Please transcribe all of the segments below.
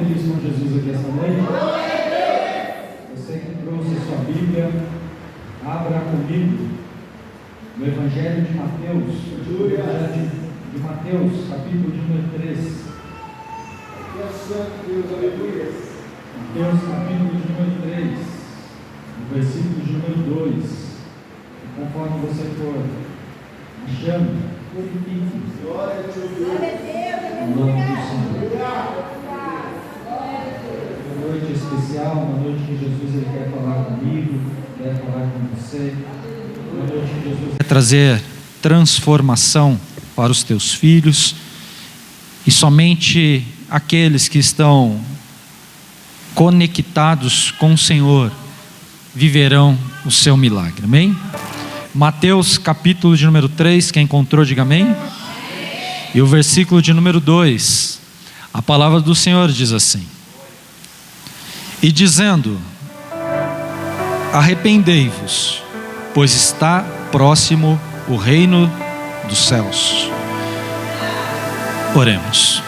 feliz com Jesus aqui esta noite? Você que trouxe a sua Bíblia, abra comigo no Evangelho de Mateus, de Mateus, capítulo de número 3. Mateus, capítulo de número 3, no versículo de número 2. E conforme você for achando, glorifique o nome do Senhor. Uma noite especial, uma noite que Jesus ele quer falar comigo, quer falar com você. Uma noite que Jesus quer trazer transformação para os teus filhos, e somente aqueles que estão conectados com o Senhor viverão o seu milagre, amém? Mateus capítulo de número 3, quem encontrou diga amém. E o versículo de número 2, a palavra do Senhor diz assim: e dizendo, arrependei-vos, pois está próximo o reino dos céus. Oremos.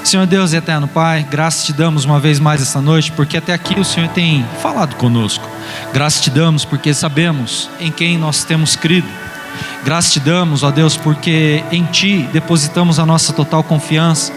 Senhor Deus e eterno Pai, graças te damos uma vez mais esta noite, porque até aqui o Senhor tem falado conosco. Graças te damos porque sabemos em quem nós temos crido. Graças te damos, ó Deus, porque em Ti depositamos a nossa total confiança,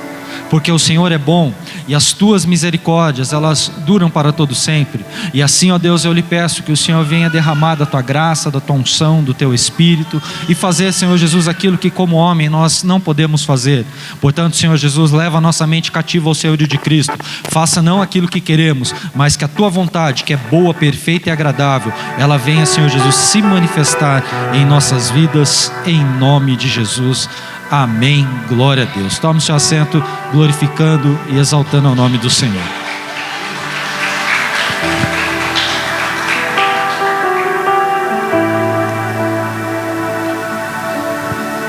porque o Senhor é bom e as Tuas misericórdias, elas duram para todo sempre. E assim, ó Deus, eu lhe peço que o Senhor venha derramar da Tua graça, da Tua unção, do Teu Espírito, e fazer, Senhor Jesus, aquilo que como homem nós não podemos fazer. Portanto, Senhor Jesus, leva a nossa mente cativa ao Senhor de Cristo. Faça não aquilo que queremos, mas que a Tua vontade, que é boa, perfeita e agradável, ela venha, Senhor Jesus, se manifestar em nossas vidas, em nome de Jesus. Amém, glória a Deus. Tome o seu assento, glorificando e exaltando o nome do Senhor.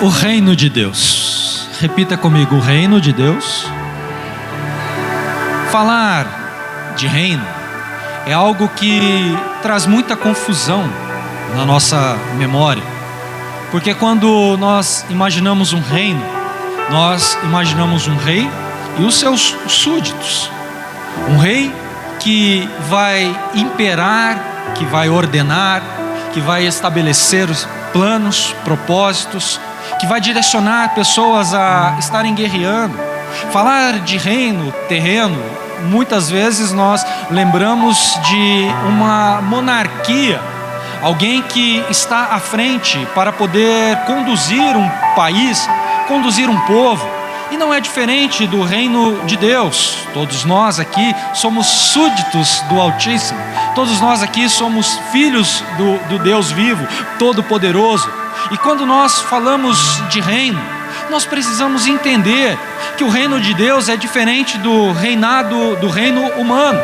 O reino de Deus. Repita comigo, o reino de Deus. Falar de reino é algo que traz muita confusão na nossa memória. Porque quando nós imaginamos um reino, nós imaginamos um rei e os seus súditos. Um rei que vai imperar, que vai ordenar, que vai estabelecer os planos, propósitos, que vai direcionar pessoas a estarem guerreando. Falar de reino terreno, muitas vezes nós lembramos de uma monarquia, alguém que está à frente para poder conduzir um país, conduzir um povo. E não é diferente do reino de Deus. Todos nós aqui somos súditos do Altíssimo. Todos nós aqui somos filhos do Deus vivo, Todo-Poderoso. E quando nós falamos de reino, nós precisamos entender que o reino de Deus é diferente do reino humano.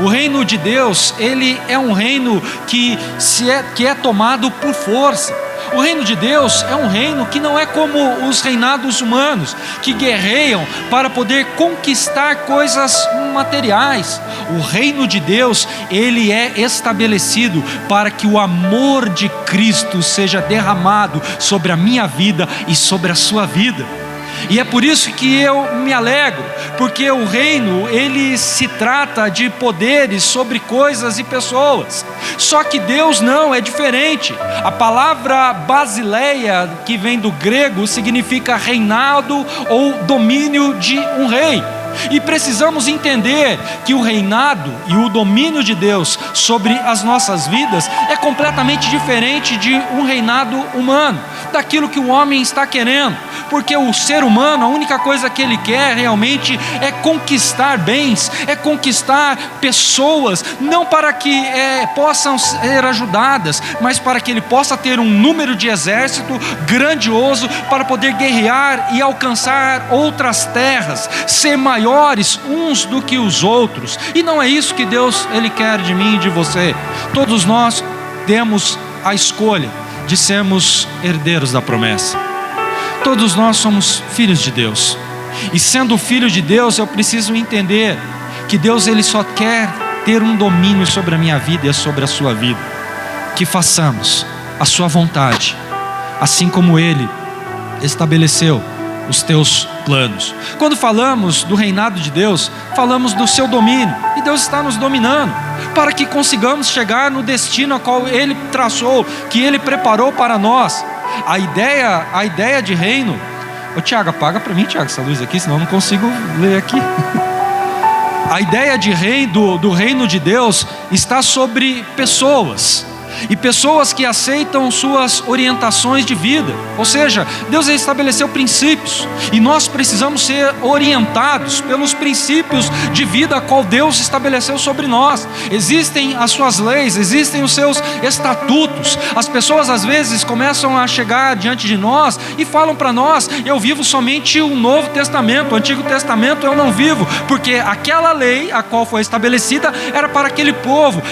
O reino de Deus, ele é um reino que é tomado por força. O reino de Deus é um reino que não é como os reinados humanos, que guerreiam para poder conquistar coisas materiais. O reino de Deus, ele é estabelecido para que o amor de Cristo seja derramado sobre a minha vida e sobre a sua vida. E é por isso que eu me alegro, porque o reino, ele se trata de poderes sobre coisas e pessoas. Só que Deus não, é diferente. A palavra basileia, que vem do grego, significa reinado ou domínio de um rei. E precisamos entender que o reinado e o domínio de Deus sobre as nossas vidas é completamente diferente de um reinado humano, daquilo que o homem está querendo. Porque o ser humano, a única coisa que ele quer realmente é conquistar bens, é conquistar pessoas, não para que possam ser ajudadas, mas para que ele possa ter um número de exército grandioso para poder guerrear e alcançar outras terras, ser maiores uns do que os outros. E não é isso que Deus ele quer de mim e de você. Todos nós temos a escolha de sermos herdeiros da promessa. Todos nós somos filhos de Deus. E sendo filho de Deus, eu preciso entender que Deus ele só quer ter um domínio sobre a minha vida e sobre a sua vida. Que façamos a sua vontade, assim como Ele estabeleceu os teus planos. Quando falamos do reinado de Deus, falamos do seu domínio, e Deus está nos dominando, para que consigamos chegar no destino a qual Ele traçou, que Ele preparou para nós. A ideia de reino... Ô Tiago, apaga para mim, Tiago, essa luz aqui, senão eu não consigo ler aqui. A ideia de do reino de Deus está sobre pessoas, e pessoas que aceitam suas orientações de vida. Ou seja, Deus estabeleceu princípios, e nós precisamos ser orientados pelos princípios de vida a qual Deus estabeleceu sobre nós. Existem as suas leis, existem os seus estatutos. As pessoas às vezes começam a chegar diante de nós e falam para nós: eu vivo somente o Novo Testamento, o Antigo Testamento eu não vivo, porque aquela lei a qual foi estabelecida era para aquele povo,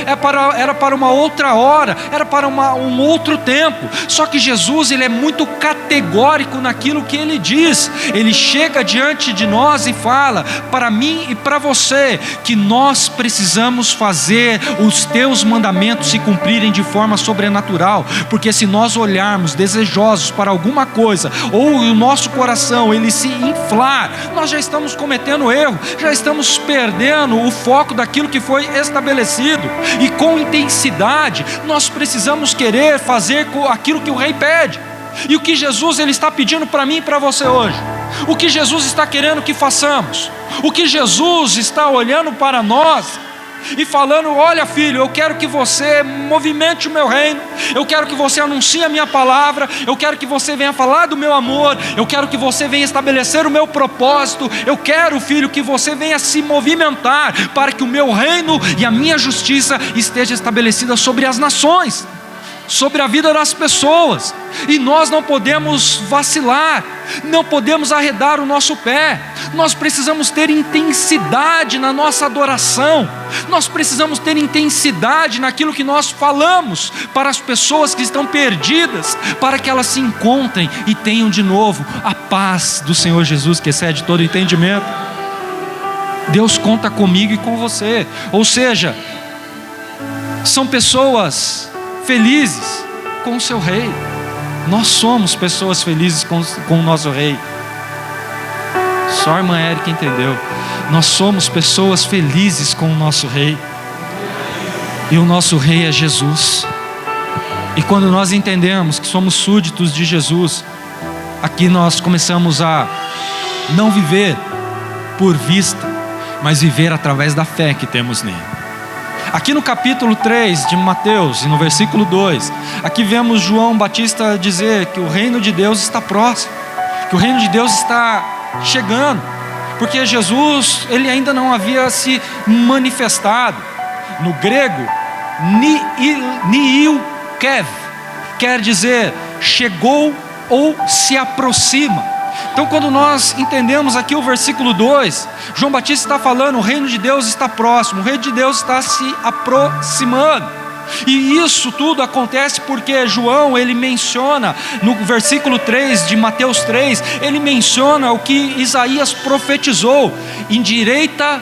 era para uma outra hora, era para um outro tempo. Só que Jesus, Ele é muito categórico naquilo que Ele diz. Ele chega diante de nós e fala para mim e para você que nós precisamos fazer os teus mandamentos se cumprirem de forma sobrenatural, porque se nós olharmos desejosos para alguma coisa, ou o nosso coração ele se inflar, nós já estamos cometendo erro, já estamos perdendo o foco daquilo que foi estabelecido. E com intensidade nós precisamos querer fazer aquilo que o Rei pede. E o que Jesus ele está pedindo para mim e para você hoje? O que Jesus está querendo que façamos? O que Jesus está olhando para nós e falando: olha filho, eu quero que você movimente o meu reino, eu quero que você anuncie a minha palavra, eu quero que você venha falar do meu amor, eu quero que você venha estabelecer o meu propósito, eu quero, filho, que você venha se movimentar para que o meu reino e a minha justiça esteja estabelecida sobre as nações, sobre a vida das pessoas. E nós não podemos vacilar, não podemos arredar o nosso pé. Nós precisamos ter intensidade na nossa adoração, nós precisamos ter intensidade naquilo que nós falamos para as pessoas que estão perdidas, para que elas se encontrem e tenham de novo a paz do Senhor Jesus, que excede todo entendimento. Deus conta comigo e com você. Ou seja, são pessoas felizes com o seu Rei. Nós somos pessoas felizes com o nosso Rei. Só a irmã Érica entendeu. Nós somos pessoas felizes com o nosso Rei. E o nosso Rei é Jesus. E quando nós entendemos que somos súditos de Jesus, aqui nós começamos a não viver por vista, mas viver através da fé que temos nele. Aqui no capítulo 3 de Mateus, e no versículo 2, aqui vemos João Batista dizer que o reino de Deus está próximo, que o reino de Deus está chegando, porque Jesus, ele ainda não havia se manifestado. No grego, niil kev, quer dizer chegou ou se aproxima. Então quando nós entendemos aqui o versículo 2, João Batista está falando: o reino de Deus está próximo, o reino de Deus está se aproximando. E isso tudo acontece porque João, ele menciona no versículo 3 de Mateus 3, ele menciona o que Isaías profetizou: endireita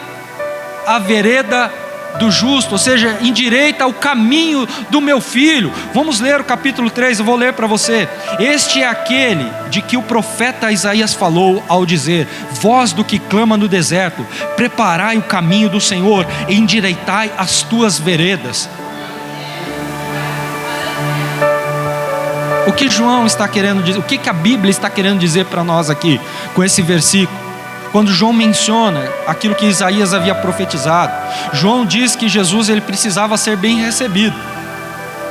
a vereda do justo, ou seja, endireita o caminho do meu filho. Vamos ler o capítulo 3, eu vou ler para você. Este é aquele de que o profeta Isaías falou ao dizer: voz do que clama no deserto, preparai o caminho do Senhor, e endireitai as tuas veredas. O que João está querendo dizer, o que a Bíblia está querendo dizer para nós aqui com esse versículo? Quando João menciona aquilo que Isaías havia profetizado, João diz que Jesus ele precisava ser bem recebido.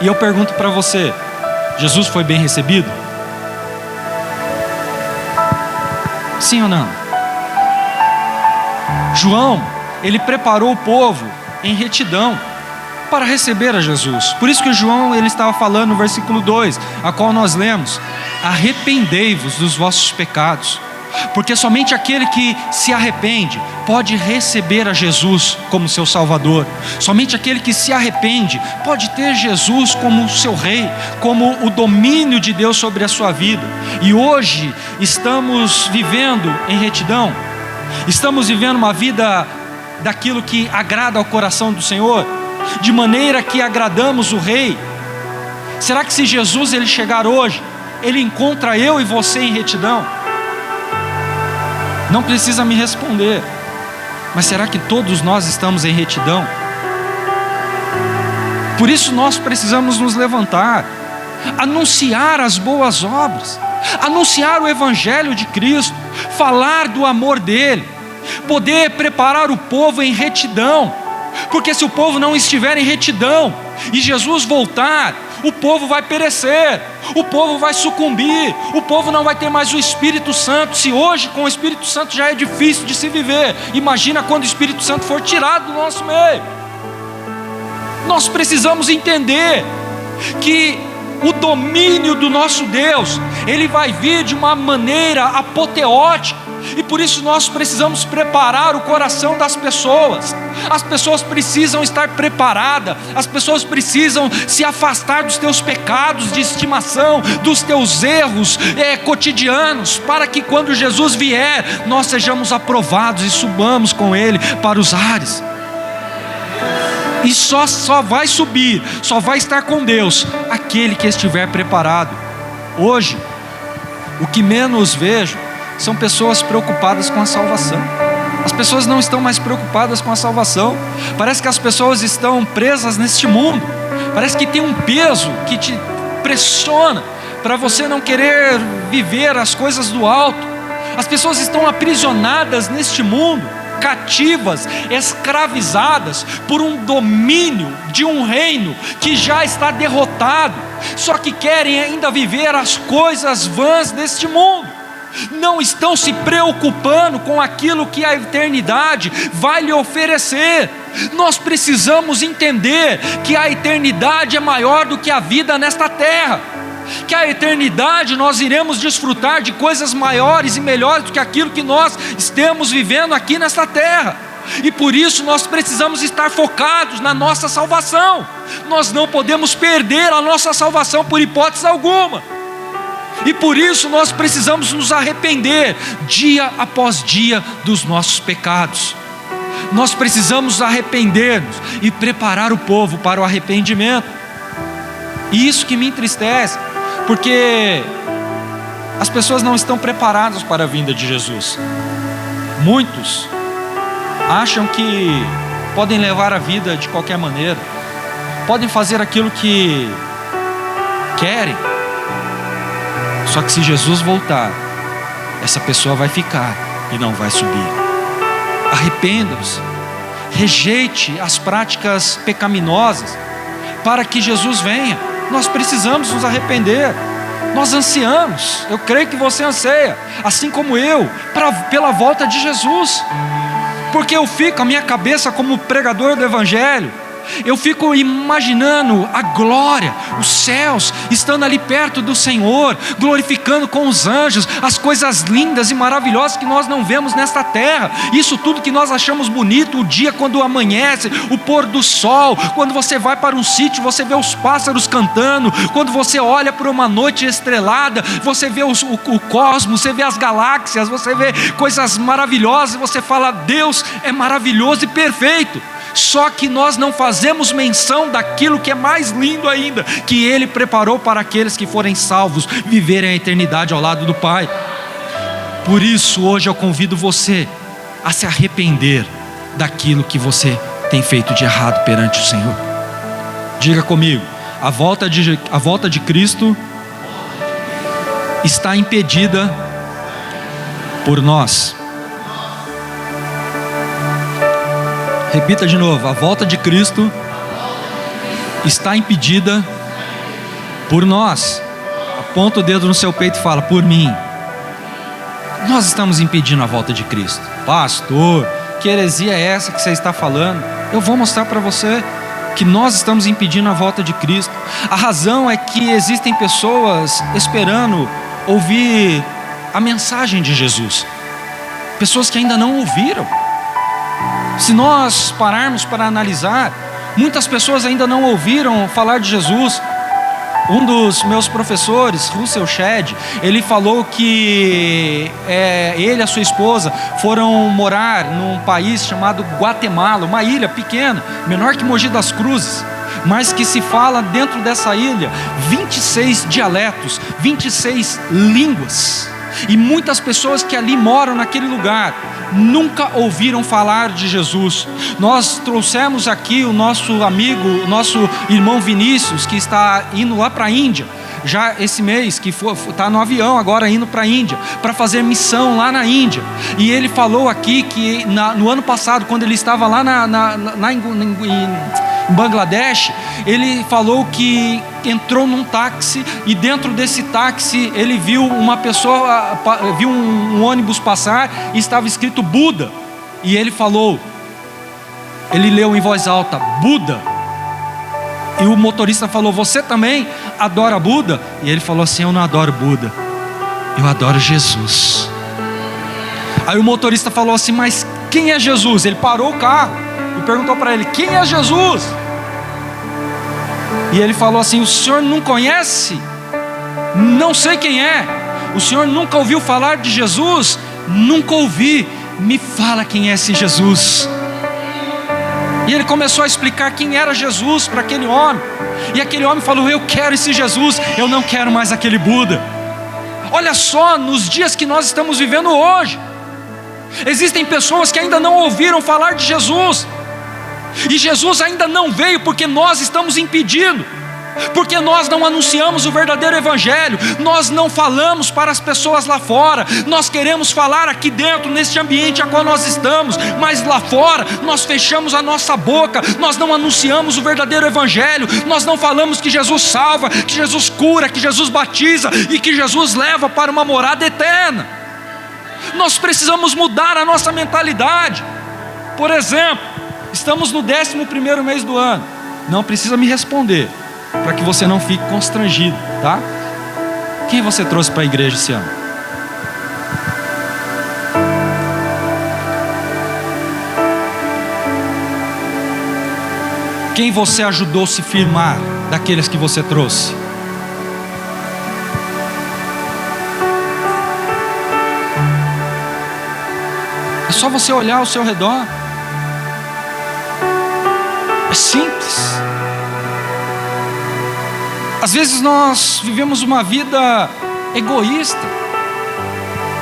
E eu pergunto para você: Jesus foi bem recebido? Sim ou não? João, ele preparou o povo em retidão para receber a Jesus. Por isso que João ele estava falando no versículo 2, a qual nós lemos: arrependei-vos dos vossos pecados. Porque somente aquele que se arrepende pode receber a Jesus como seu Salvador. Somente aquele que se arrepende pode ter Jesus como seu Rei, como o domínio de Deus sobre a sua vida. E hoje estamos vivendo em retidão, estamos vivendo uma vida daquilo que agrada ao coração do Senhor, de maneira que agradamos o Rei. Será que se Jesus ele chegar hoje, ele encontra eu e você em retidão? Não precisa me responder. Mas será que todos nós estamos em retidão? Por isso nós precisamos nos levantar, anunciar as boas obras, anunciar o Evangelho de Cristo, falar do amor dele, poder preparar o povo em retidão, porque se o povo não estiver em retidão e Jesus voltar, o povo vai perecer, o povo vai sucumbir, o povo não vai ter mais o Espírito Santo. Se hoje com o Espírito Santo já é difícil de se viver, imagina quando o Espírito Santo for tirado do nosso meio. Nós precisamos entender que o domínio do nosso Deus, ele vai vir de uma maneira apoteótica, e por isso nós precisamos preparar o coração das pessoas. As pessoas precisam estar preparadas, as pessoas precisam se afastar dos teus pecados de estimação, dos teus erros cotidianos, para que quando Jesus vier, nós sejamos aprovados e subamos com ele para os ares. E só vai subir, só vai estar com Deus aquele que estiver preparado. Hoje, o que menos vejo são pessoas preocupadas com a salvação. As pessoas não estão mais preocupadas com a salvação. Parece que as pessoas estão presas neste mundo. Parece que tem um peso que te pressiona para você não querer viver as coisas do alto. As pessoas estão aprisionadas neste mundo, cativas, escravizadas por um domínio de um reino que já está derrotado, só que querem ainda viver as coisas vãs deste mundo. Não estão se preocupando com aquilo que a eternidade vai lhe oferecer. Nós precisamos entender que a eternidade é maior do que a vida nesta terra, que a eternidade nós iremos desfrutar de coisas maiores e melhores do que aquilo que nós estamos vivendo aqui nesta terra. E por isso nós precisamos estar focados na nossa salvação. Nós não podemos perder a nossa salvação por hipótese alguma. E por isso nós precisamos nos arrepender dia após dia dos nossos pecados. Nós precisamos arrepender-nos e preparar o povo para o arrependimento. E isso que me entristece, porque as pessoas não estão preparadas para a vinda de Jesus. Muitos acham que podem levar a vida de qualquer maneira, podem fazer aquilo que querem. Só que se Jesus voltar, essa pessoa vai ficar e não vai subir. Arrependa-se, rejeite as práticas pecaminosas para que Jesus venha. Nós precisamos nos arrepender. Nós ansiamos, eu creio que você anseia, assim como eu, pela volta de Jesus. Porque eu fico, a minha cabeça como pregador do Evangelho, eu fico imaginando a glória, os céus, estando ali perto do Senhor, glorificando com os anjos, as coisas lindas e maravilhosas que nós não vemos nesta terra. Isso tudo que nós achamos bonito, o dia quando amanhece, o pôr do sol, quando você vai para um sítio, você vê os pássaros cantando, quando você olha para uma noite estrelada, você vê o cosmos, você vê as galáxias, você vê coisas maravilhosas, e você fala, Deus é maravilhoso e perfeito. Só que nós não fazemos menção daquilo que é mais lindo ainda, que Ele preparou para aqueles que forem salvos, viverem a eternidade ao lado do Pai. Por isso hoje eu convido você a se arrepender daquilo que você tem feito de errado perante o Senhor. Diga comigo, a volta de Cristo está impedida por nós. Repita de novo, a volta de Cristo está impedida por nós. Aponta o dedo no seu peito e fala, por mim. Nós estamos impedindo a volta de Cristo. Pastor, que heresia é essa que você está falando? Eu vou mostrar para você que nós estamos impedindo a volta de Cristo. A razão é que existem pessoas esperando ouvir a mensagem de Jesus, pessoas que ainda não ouviram. Se nós pararmos para analisar, muitas pessoas ainda não ouviram falar de Jesus. Um dos meus professores, Russell Shedd, ele falou que ele e a sua esposa foram morar num país chamado Guatemala, uma ilha pequena, menor que Mogi das Cruzes, mas que se fala dentro dessa ilha 26 dialetos, 26 línguas. E muitas pessoas que ali moram naquele lugar nunca ouviram falar de Jesus. Nós trouxemos aqui o nosso amigo, o nosso irmão Vinícius, que está indo lá para a Índia, já esse mês, que está no avião agora indo para a Índia, para fazer missão lá na Índia. E ele falou aqui que no ano passado, quando ele estava lá em Bangladesh, ele falou que entrou num táxi, e dentro desse táxi ele viu uma pessoa, viu um ônibus passar e estava escrito Buda. E ele falou, ele leu em voz alta, Buda. E o motorista falou, você também adora Buda? E ele falou assim, eu não adoro Buda, eu adoro Jesus. Aí o motorista falou assim, mas quem é Jesus? Ele parou o carro e perguntou para ele, quem é Jesus? E ele falou assim, o senhor não conhece? Não sei quem é. O senhor nunca ouviu falar de Jesus? Nunca ouvi. Me fala quem é esse Jesus. E ele começou a explicar quem era Jesus para aquele homem. E aquele homem falou, eu quero esse Jesus, eu não quero mais aquele Buda. Olha só, nos dias que nós estamos vivendo hoje, existem pessoas que ainda não ouviram falar de Jesus. E Jesus ainda não veio porque nós estamos impedindo, porque nós não anunciamos o verdadeiro evangelho, nós não falamos para as pessoas lá fora. Nós queremos falar aqui dentro, neste ambiente a qual nós estamos, mas lá fora nós fechamos a nossa boca, nós não anunciamos o verdadeiro evangelho, nós não falamos que Jesus salva, que Jesus cura, que Jesus batiza e que Jesus leva para uma morada eterna. Nós precisamos mudar a nossa mentalidade. Por exemplo, estamos no 11º mês do ano. Não precisa me responder, para que você não fique constrangido, tá? Quem você trouxe para a igreja esse ano? Quem você ajudou a se firmar daqueles que você trouxe? É só você olhar ao seu redor. É simples. Às vezes nós vivemos uma vida egoísta.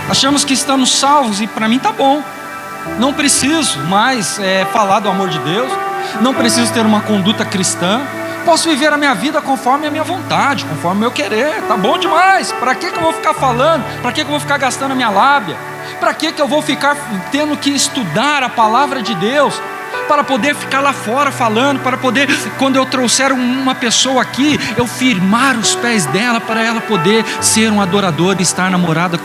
Achamos que estamos salvos e para mim tá bom. Não preciso mais falar do amor de Deus. Não preciso ter uma conduta cristã. Posso viver a minha vida conforme a minha vontade, conforme o meu querer. Tá bom demais. Para que eu vou ficar falando? Para que eu vou ficar gastando a minha lábia? Para que eu vou ficar tendo que estudar a palavra de Deus? Para poder ficar lá fora falando, para poder, quando eu trouxer uma pessoa aqui, eu firmar os pés dela, para ela poder ser um adorador e estar namorada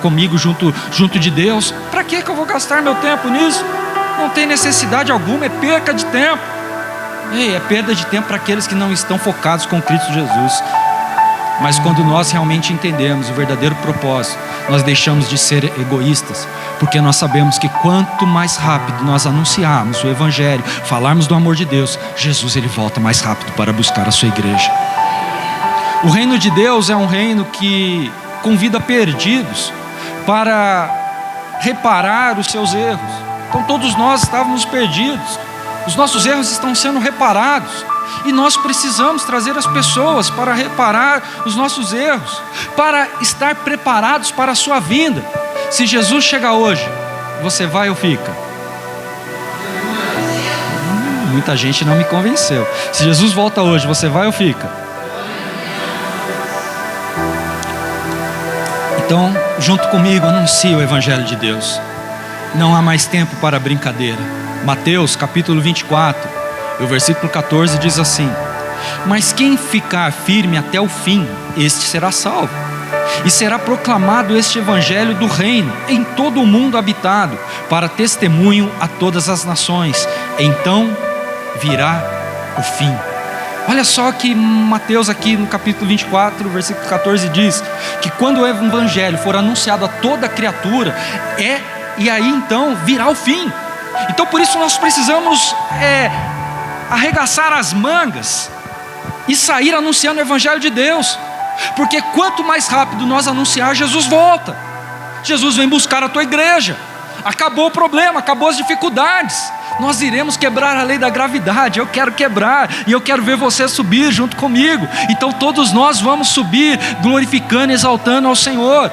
comigo junto de Deus. Para que eu vou gastar meu tempo nisso? Não tem necessidade alguma, é perca de tempo. É perda de tempo para aqueles que não estão focados com Cristo Jesus. Mas quando nós realmente entendemos o verdadeiro propósito, nós deixamos de ser egoístas, porque nós sabemos que quanto mais rápido nós anunciarmos o evangelho, falarmos do amor de Deus, Jesus ele volta mais rápido para buscar a sua igreja. O reino de Deus é um reino que convida perdidos para reparar os seus erros. Então todos nós estávamos perdidos, os nossos erros estão sendo reparados. E nós precisamos trazer as pessoas para reparar os nossos erros, para estar preparados para a sua vinda. Se Jesus chegar hoje, você vai ou fica? Muita gente não me convenceu. Se Jesus volta hoje, você vai ou fica? Então, junto comigo, anuncie o Evangelho de Deus. Não há mais tempo para brincadeira. Mateus capítulo 24, o versículo 14 diz assim: mas quem ficar firme até o fim, este será salvo. E será proclamado este evangelho do reino em todo o mundo habitado, para testemunho a todas as nações. Então virá o fim. Olha só que Mateus aqui no capítulo 24, versículo 14 diz que quando o evangelho for anunciado a toda criatura, e aí então virá o fim. Então por isso nós precisamos arregaçar as mangas e sair anunciando o evangelho de Deus, porque quanto mais rápido nós anunciar, Jesus volta. Jesus vem buscar a tua igreja. Acabou o problema, acabou as dificuldades. Nós iremos quebrar a lei da gravidade. Eu quero quebrar, e eu quero ver você subir junto comigo. Então todos nós vamos subir glorificando e exaltando ao Senhor.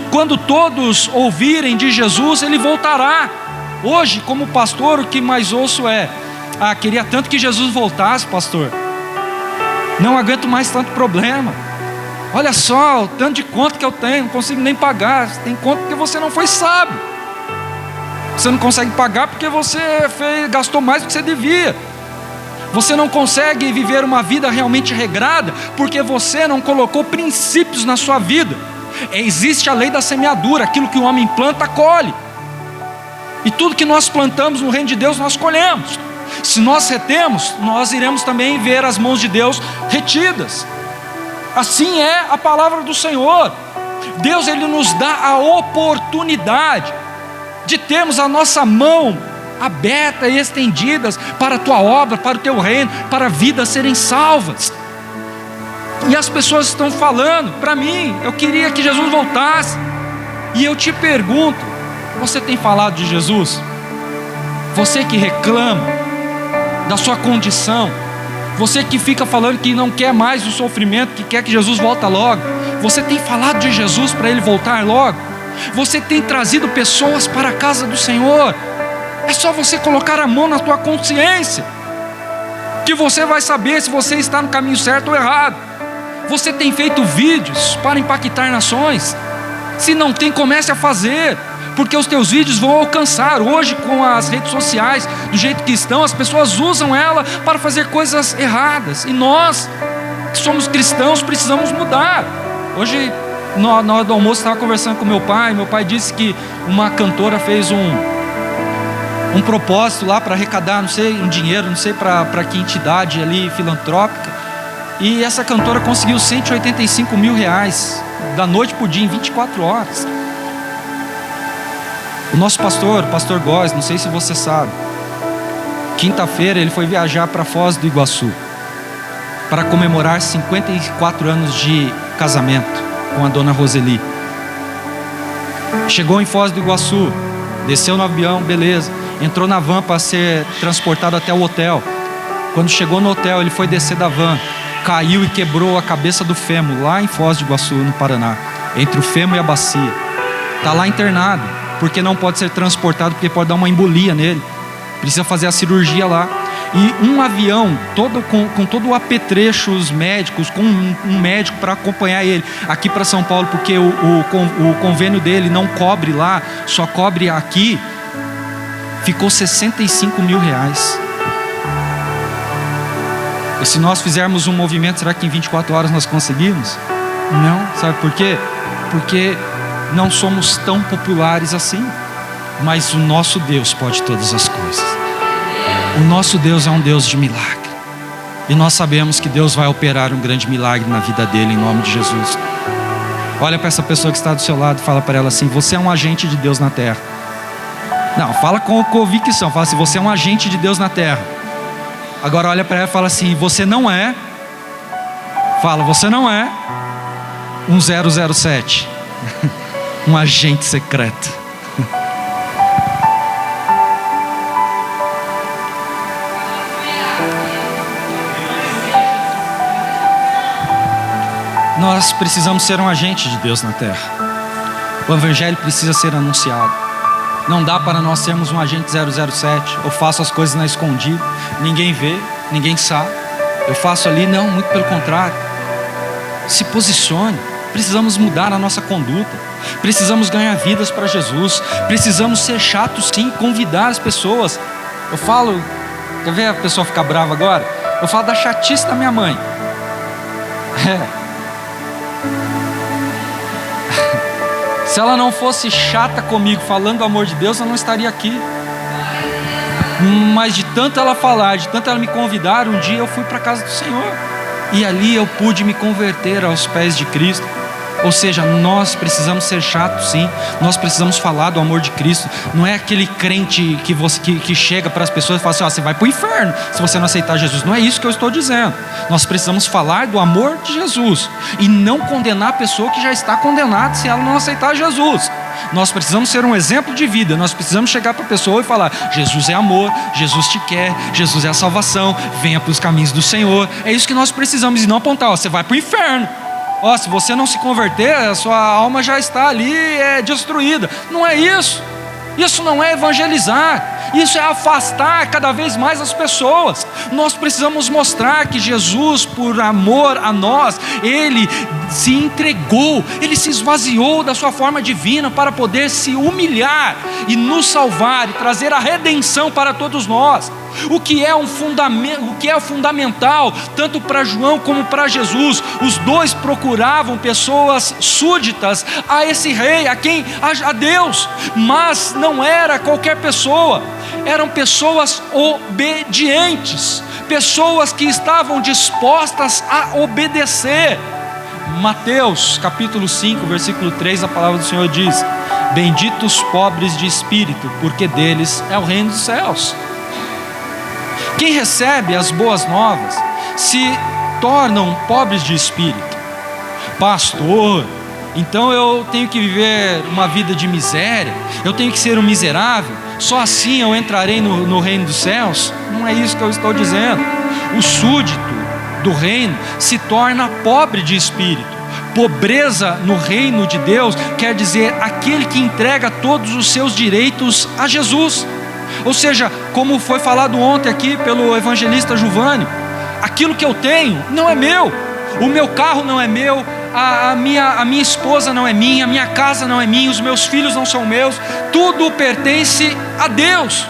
Quando todos ouvirem de Jesus, Ele voltará. Hoje, como pastor, o que mais ouço é: queria tanto que Jesus voltasse, pastor. Não aguento mais tanto problema. Olha só o tanto de conta que eu tenho, não consigo nem pagar. Tem conta porque você não foi sábio. Você não consegue pagar porque você gastou mais do que você devia. Você não consegue viver uma vida realmente regrada porque você não colocou princípios na sua vida. Existe a lei da semeadura: aquilo que o homem planta, colhe. E tudo que nós plantamos no reino de Deus, nós colhemos. Se nós retemos, nós iremos também ver as mãos de Deus retidas. Assim é a palavra do Senhor. Deus, Ele nos dá a oportunidade de termos a nossa mão aberta e estendidas para a tua obra, para o teu reino, para vidas serem salvas. E as pessoas estão falando para mim: eu queria que Jesus voltasse. E eu te pergunto: você tem falado de Jesus? Você que reclama da sua condição, você que fica falando que não quer mais o sofrimento, que quer que Jesus volte logo, você tem falado de Jesus para Ele voltar logo? Você tem trazido pessoas para a casa do Senhor? É só você colocar a mão na tua consciência, que você vai saber se você está no caminho certo ou errado. Você tem feito vídeos para impactar nações? Se não tem, comece a fazer, porque os teus vídeos vão alcançar. Hoje, com as redes sociais do jeito que estão, as pessoas usam ela para fazer coisas erradas. E nós, que somos cristãos, precisamos mudar. Hoje, na hora do almoço, estava conversando com meu pai. Meu pai disse que uma cantora fez um propósito lá para arrecadar, não sei, um dinheiro, não sei para que entidade ali filantrópica. E essa cantora conseguiu 185 mil reais, da noite para o dia, em 24 horas. O nosso pastor, pastor Góes, não sei se você sabe, quinta-feira ele foi viajar para Foz do Iguaçu para comemorar 54 anos de casamento com a dona Roseli. Chegou em Foz do Iguaçu, desceu no avião, beleza, entrou na van para ser transportado até o hotel. Quando chegou no hotel, ele foi descer da van, caiu e quebrou a cabeça do fêmur lá em Foz do Iguaçu, no Paraná, entre o fêmur e a bacia. Está lá internado, porque não pode ser transportado, porque pode dar uma embolia nele. Precisa fazer a cirurgia lá. E um avião, com todo o apetrecho, os médicos, com um médico para acompanhar ele aqui para São Paulo, porque o convênio dele não cobre lá, só cobre aqui, ficou 65 mil reais. E se nós fizermos um movimento, será que em 24 horas nós conseguimos? Não, sabe por quê? Porque não somos tão populares assim. Mas o nosso Deus pode todas as coisas. O nosso Deus é um Deus de milagre. E nós sabemos que Deus vai operar um grande milagre na vida dele, em nome de Jesus. Olha para essa pessoa que está do seu lado e fala para ela assim: você é um agente de Deus na terra. Não, fala com convicção, fala assim: você é um agente de Deus na terra. Agora olha para ela e fala assim: você não é. Fala: você não é um 007. Um agente secreto. Nós precisamos ser um agente de Deus na terra. O evangelho precisa ser anunciado. Não dá para nós sermos um agente 007. Eu faço as coisas na escondida, ninguém vê, ninguém sabe. Eu faço ali, não, muito pelo contrário. Se posicione. Precisamos mudar a nossa conduta. Precisamos ganhar vidas para Jesus. Precisamos ser chatos sim, convidar as pessoas. Eu falo, quer ver a pessoa ficar brava agora? Eu falo da chatice da minha mãe. Se ela não fosse chata comigo, falando do amor de Deus, eu não estaria aqui. Mas de tanto ela falar, de tanto ela me convidar, um dia eu fui para a casa do Senhor. E ali eu pude me converter aos pés de Cristo. Ou seja, nós precisamos ser chatos sim. Nós precisamos falar do amor de Cristo. Não é aquele crente que chega para as pessoas e fala assim: você vai para o inferno se você não aceitar Jesus. Não é isso que eu estou dizendo. Nós precisamos falar do amor de Jesus e não condenar a pessoa que já está condenada se ela não aceitar Jesus. Nós precisamos ser um exemplo de vida. Nós precisamos chegar para a pessoa e falar: Jesus é amor, Jesus te quer, Jesus é a salvação, venha para os caminhos do Senhor. É isso que nós precisamos, e não apontar: você vai para o inferno. Ó, se você não se converter, a sua alma já está ali destruída. Não é isso. Isso não é evangelizar, isso é afastar cada vez mais as pessoas. Nós precisamos mostrar que Jesus, por amor a nós, Ele se entregou, Ele se esvaziou da sua forma divina para poder se humilhar e nos salvar e trazer a redenção para todos nós. O que é fundamental tanto para João como para Jesus. Os dois procuravam pessoas súditas a esse rei, a Deus, mas não era qualquer pessoa. Eram pessoas obedientes, pessoas que estavam dispostas a obedecer. Mateus capítulo 5, versículo 3, a palavra do Senhor diz: benditos os pobres de espírito, porque deles é o reino dos céus. Quem recebe as boas novas se tornam pobres de espírito. Pastor, então eu tenho que viver uma vida de miséria, eu tenho que ser um miserável, só assim eu entrarei no reino dos céus? Não é isso que eu estou dizendo. O súdito do reino se torna pobre de espírito. Pobreza no reino de Deus quer dizer aquele que entrega todos os seus direitos a Jesus. Ou seja, como foi falado ontem aqui pelo evangelista Giovanni, aquilo que eu tenho não é meu, o meu carro não é meu, a minha esposa não é minha, a minha casa não é minha, os meus filhos não são meus, tudo pertence a Deus.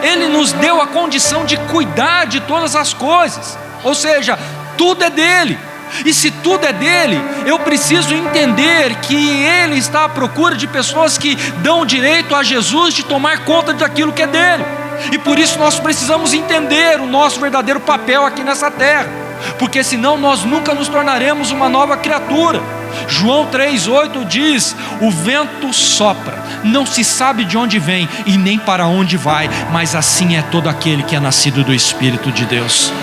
Ele nos deu a condição de cuidar de todas as coisas, ou seja, tudo é dele. E se tudo é dele, eu preciso entender que ele está à procura de pessoas que dão direito a Jesus de tomar conta daquilo que é dele. E por isso nós precisamos entender o nosso verdadeiro papel aqui nessa terra, porque senão nós nunca nos tornaremos uma nova criatura. João 3,8 diz: o vento sopra, não se sabe de onde vem e nem para onde vai, mas assim é todo aquele que é nascido do Espírito de Deus.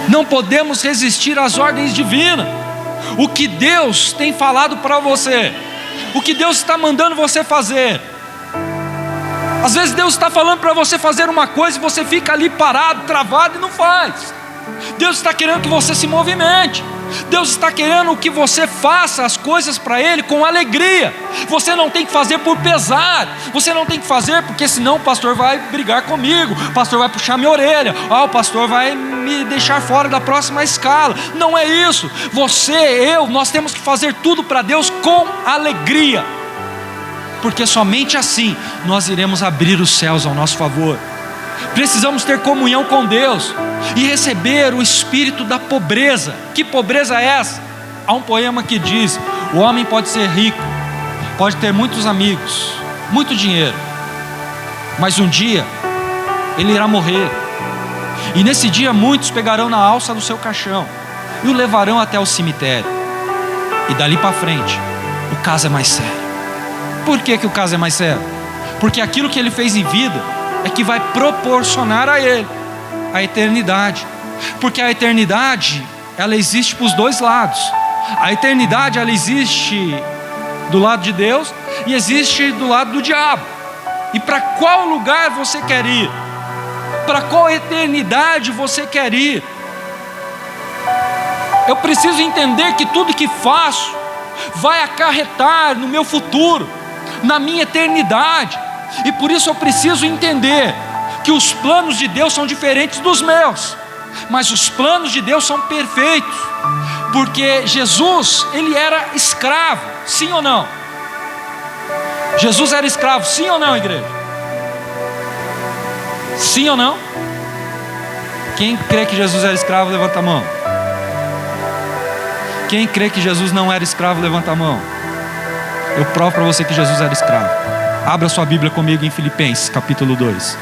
Não podemos resistir às ordens divinas. O que Deus tem falado para você, o que Deus está mandando você fazer. Às vezes Deus está falando para você fazer uma coisa e você fica ali parado, travado e não faz. Deus está querendo que você se movimente. Deus está querendo que você faça as coisas para Ele com alegria. Você não tem que fazer por pesar. Você não tem que fazer porque senão o pastor vai brigar comigo, o pastor vai puxar minha orelha, o pastor vai me deixar fora da próxima escala. Não é isso. Nós temos que fazer tudo para Deus com alegria, porque somente assim nós iremos abrir os céus ao nosso favor. Precisamos ter comunhão com Deus e receber o espírito da pobreza. Que pobreza é essa? Há um poema que diz: o homem pode ser rico, pode ter muitos amigos, muito dinheiro, mas um dia ele irá morrer, e nesse dia muitos pegarão na alça do seu caixão e o levarão até o cemitério, e dali para frente o caso é mais sério. Por que o caso é mais sério? Porque aquilo que ele fez em vida é que vai proporcionar a ele a eternidade. Porque a eternidade, ela existe para os dois lados. A eternidade, ela existe do lado de Deus e existe do lado do diabo. E para qual lugar você quer ir? Para qual eternidade você quer ir? Eu preciso entender que tudo que faço vai acarretar no meu futuro, na minha eternidade. E por isso eu preciso entender que os planos de Deus são diferentes dos meus, mas os planos de Deus são perfeitos. Porque Jesus, ele era escravo, sim ou não? Jesus era escravo, sim ou não, igreja? Sim ou não? Quem crê que Jesus era escravo, levanta a mão. Quem crê que Jesus não era escravo, levanta a mão. Eu provo para você que Jesus era escravo. Abra sua Bíblia comigo em Filipenses capítulo 2.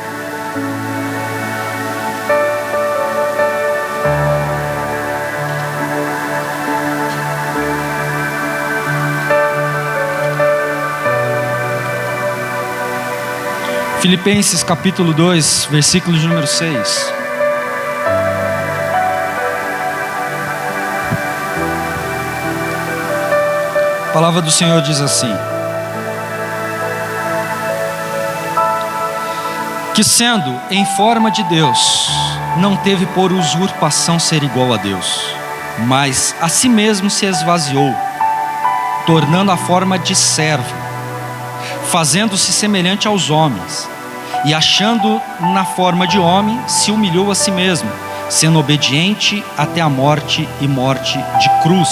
Filipenses capítulo 2, versículo de número 6. A palavra do Senhor diz assim: que sendo em forma de Deus, não teve por usurpação ser igual a Deus, mas a si mesmo se esvaziou, tornando a forma de servo, fazendo-se semelhante aos homens, e achando na forma de homem, se humilhou a si mesmo, sendo obediente até a morte e morte de cruz.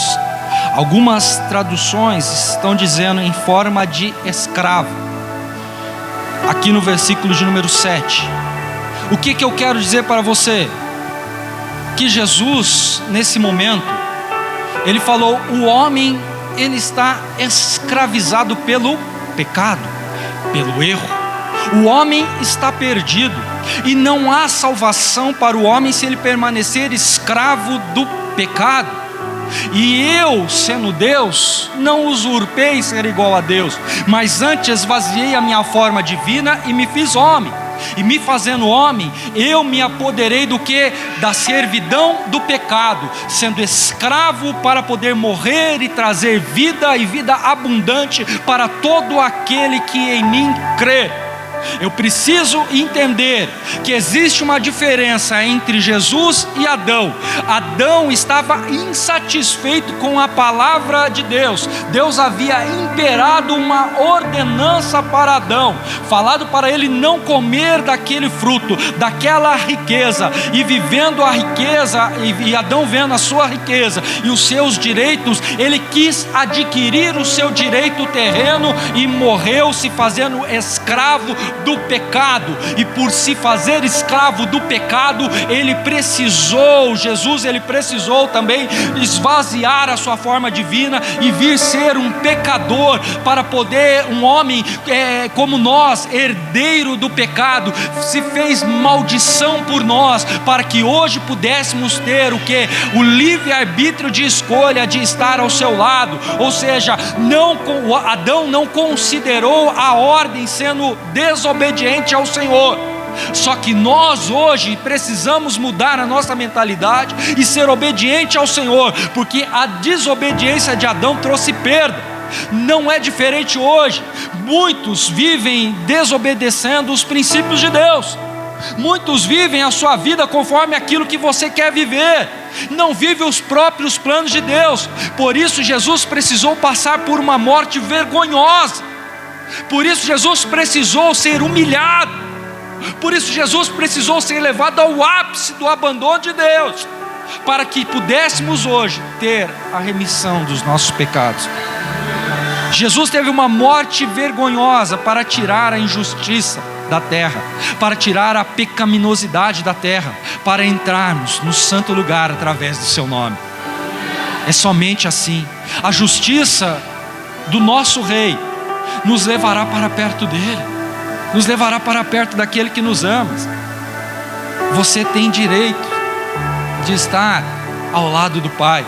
Algumas traduções estão dizendo em forma de escravo, aqui no versículo de número 7. O que eu quero dizer para você? Que Jesus, nesse momento, ele falou: o homem, ele está escravizado pelo pecado, pelo erro. O homem está perdido, e não há salvação para o homem se ele permanecer escravo do pecado. E eu, sendo Deus, não usurpei ser igual a Deus, mas antes esvaziei a minha forma divina e me fiz homem. E me fazendo homem, eu me apoderei do que? Da servidão do pecado, sendo escravo para poder morrer e trazer vida, e vida abundante para todo aquele que em mim crê. Eu preciso entender que existe uma diferença entre Jesus e Adão. Adão estava insatisfeito com a palavra de Deus. Deus havia imperado uma ordenança para Adão, falado para ele não comer daquele fruto, daquela riqueza, e vivendo a riqueza, e Adão vendo a sua riqueza e os seus direitos, ele quis adquirir o seu direito terreno e morreu se fazendo escravo do pecado. E por se fazer escravo do pecado, Jesus ele precisou também esvaziar a sua forma divina e vir ser um pecador, para poder, um homem como nós, herdeiro do pecado, se fez maldição por nós, para que hoje pudéssemos ter o que? O livre-arbítrio de escolha de estar ao seu lado. Ou seja, Adão não considerou a ordem sendo desobediente ao Senhor. Só que nós hoje precisamos mudar a nossa mentalidade e ser obediente ao Senhor, porque a desobediência de Adão trouxe perda. Não é diferente hoje. Muitos vivem desobedecendo os princípios de Deus. Muitos vivem a sua vida conforme aquilo que você quer viver, não vive os próprios planos de Deus. Por isso Jesus precisou passar por uma morte vergonhosa. Por isso Jesus precisou ser humilhado. Por isso Jesus precisou ser levado ao ápice do abandono de Deus, para que pudéssemos hoje ter a remissão dos nossos pecados. Jesus teve uma morte vergonhosa para tirar a injustiça da terra, para tirar a pecaminosidade da terra, para entrarmos no santo lugar através do seu nome. É somente assim. A justiça do nosso Rei nos levará para perto dele, nos levará para perto daquele que nos ama. Você tem direito de estar ao lado do Pai.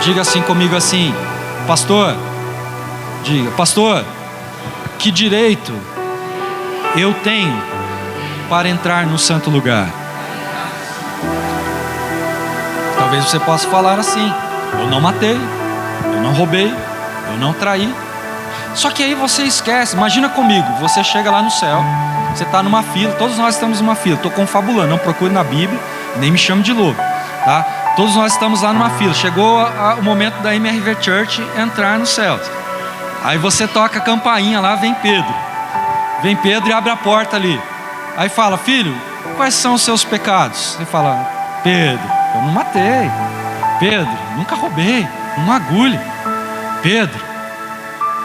Diga assim comigo assim: pastor, diga, pastor, que direito eu tenho para entrar no santo lugar? Talvez você possa falar assim: eu não matei, eu não roubei, eu não traí. Só que aí você esquece. Imagina comigo, você chega lá no céu, você está numa fila, todos nós estamos numa fila. Estou confabulando, não procure na Bíblia, nem me chame de louco, tá? Todos nós estamos lá numa fila. Chegou o momento da MRV Church entrar no céu. Aí você toca a campainha lá, vem Pedro e abre a porta ali. Aí fala: filho, quais são os seus pecados? Ele fala: Pedro, eu não matei. Pedro, nunca roubei uma agulha. Pedro,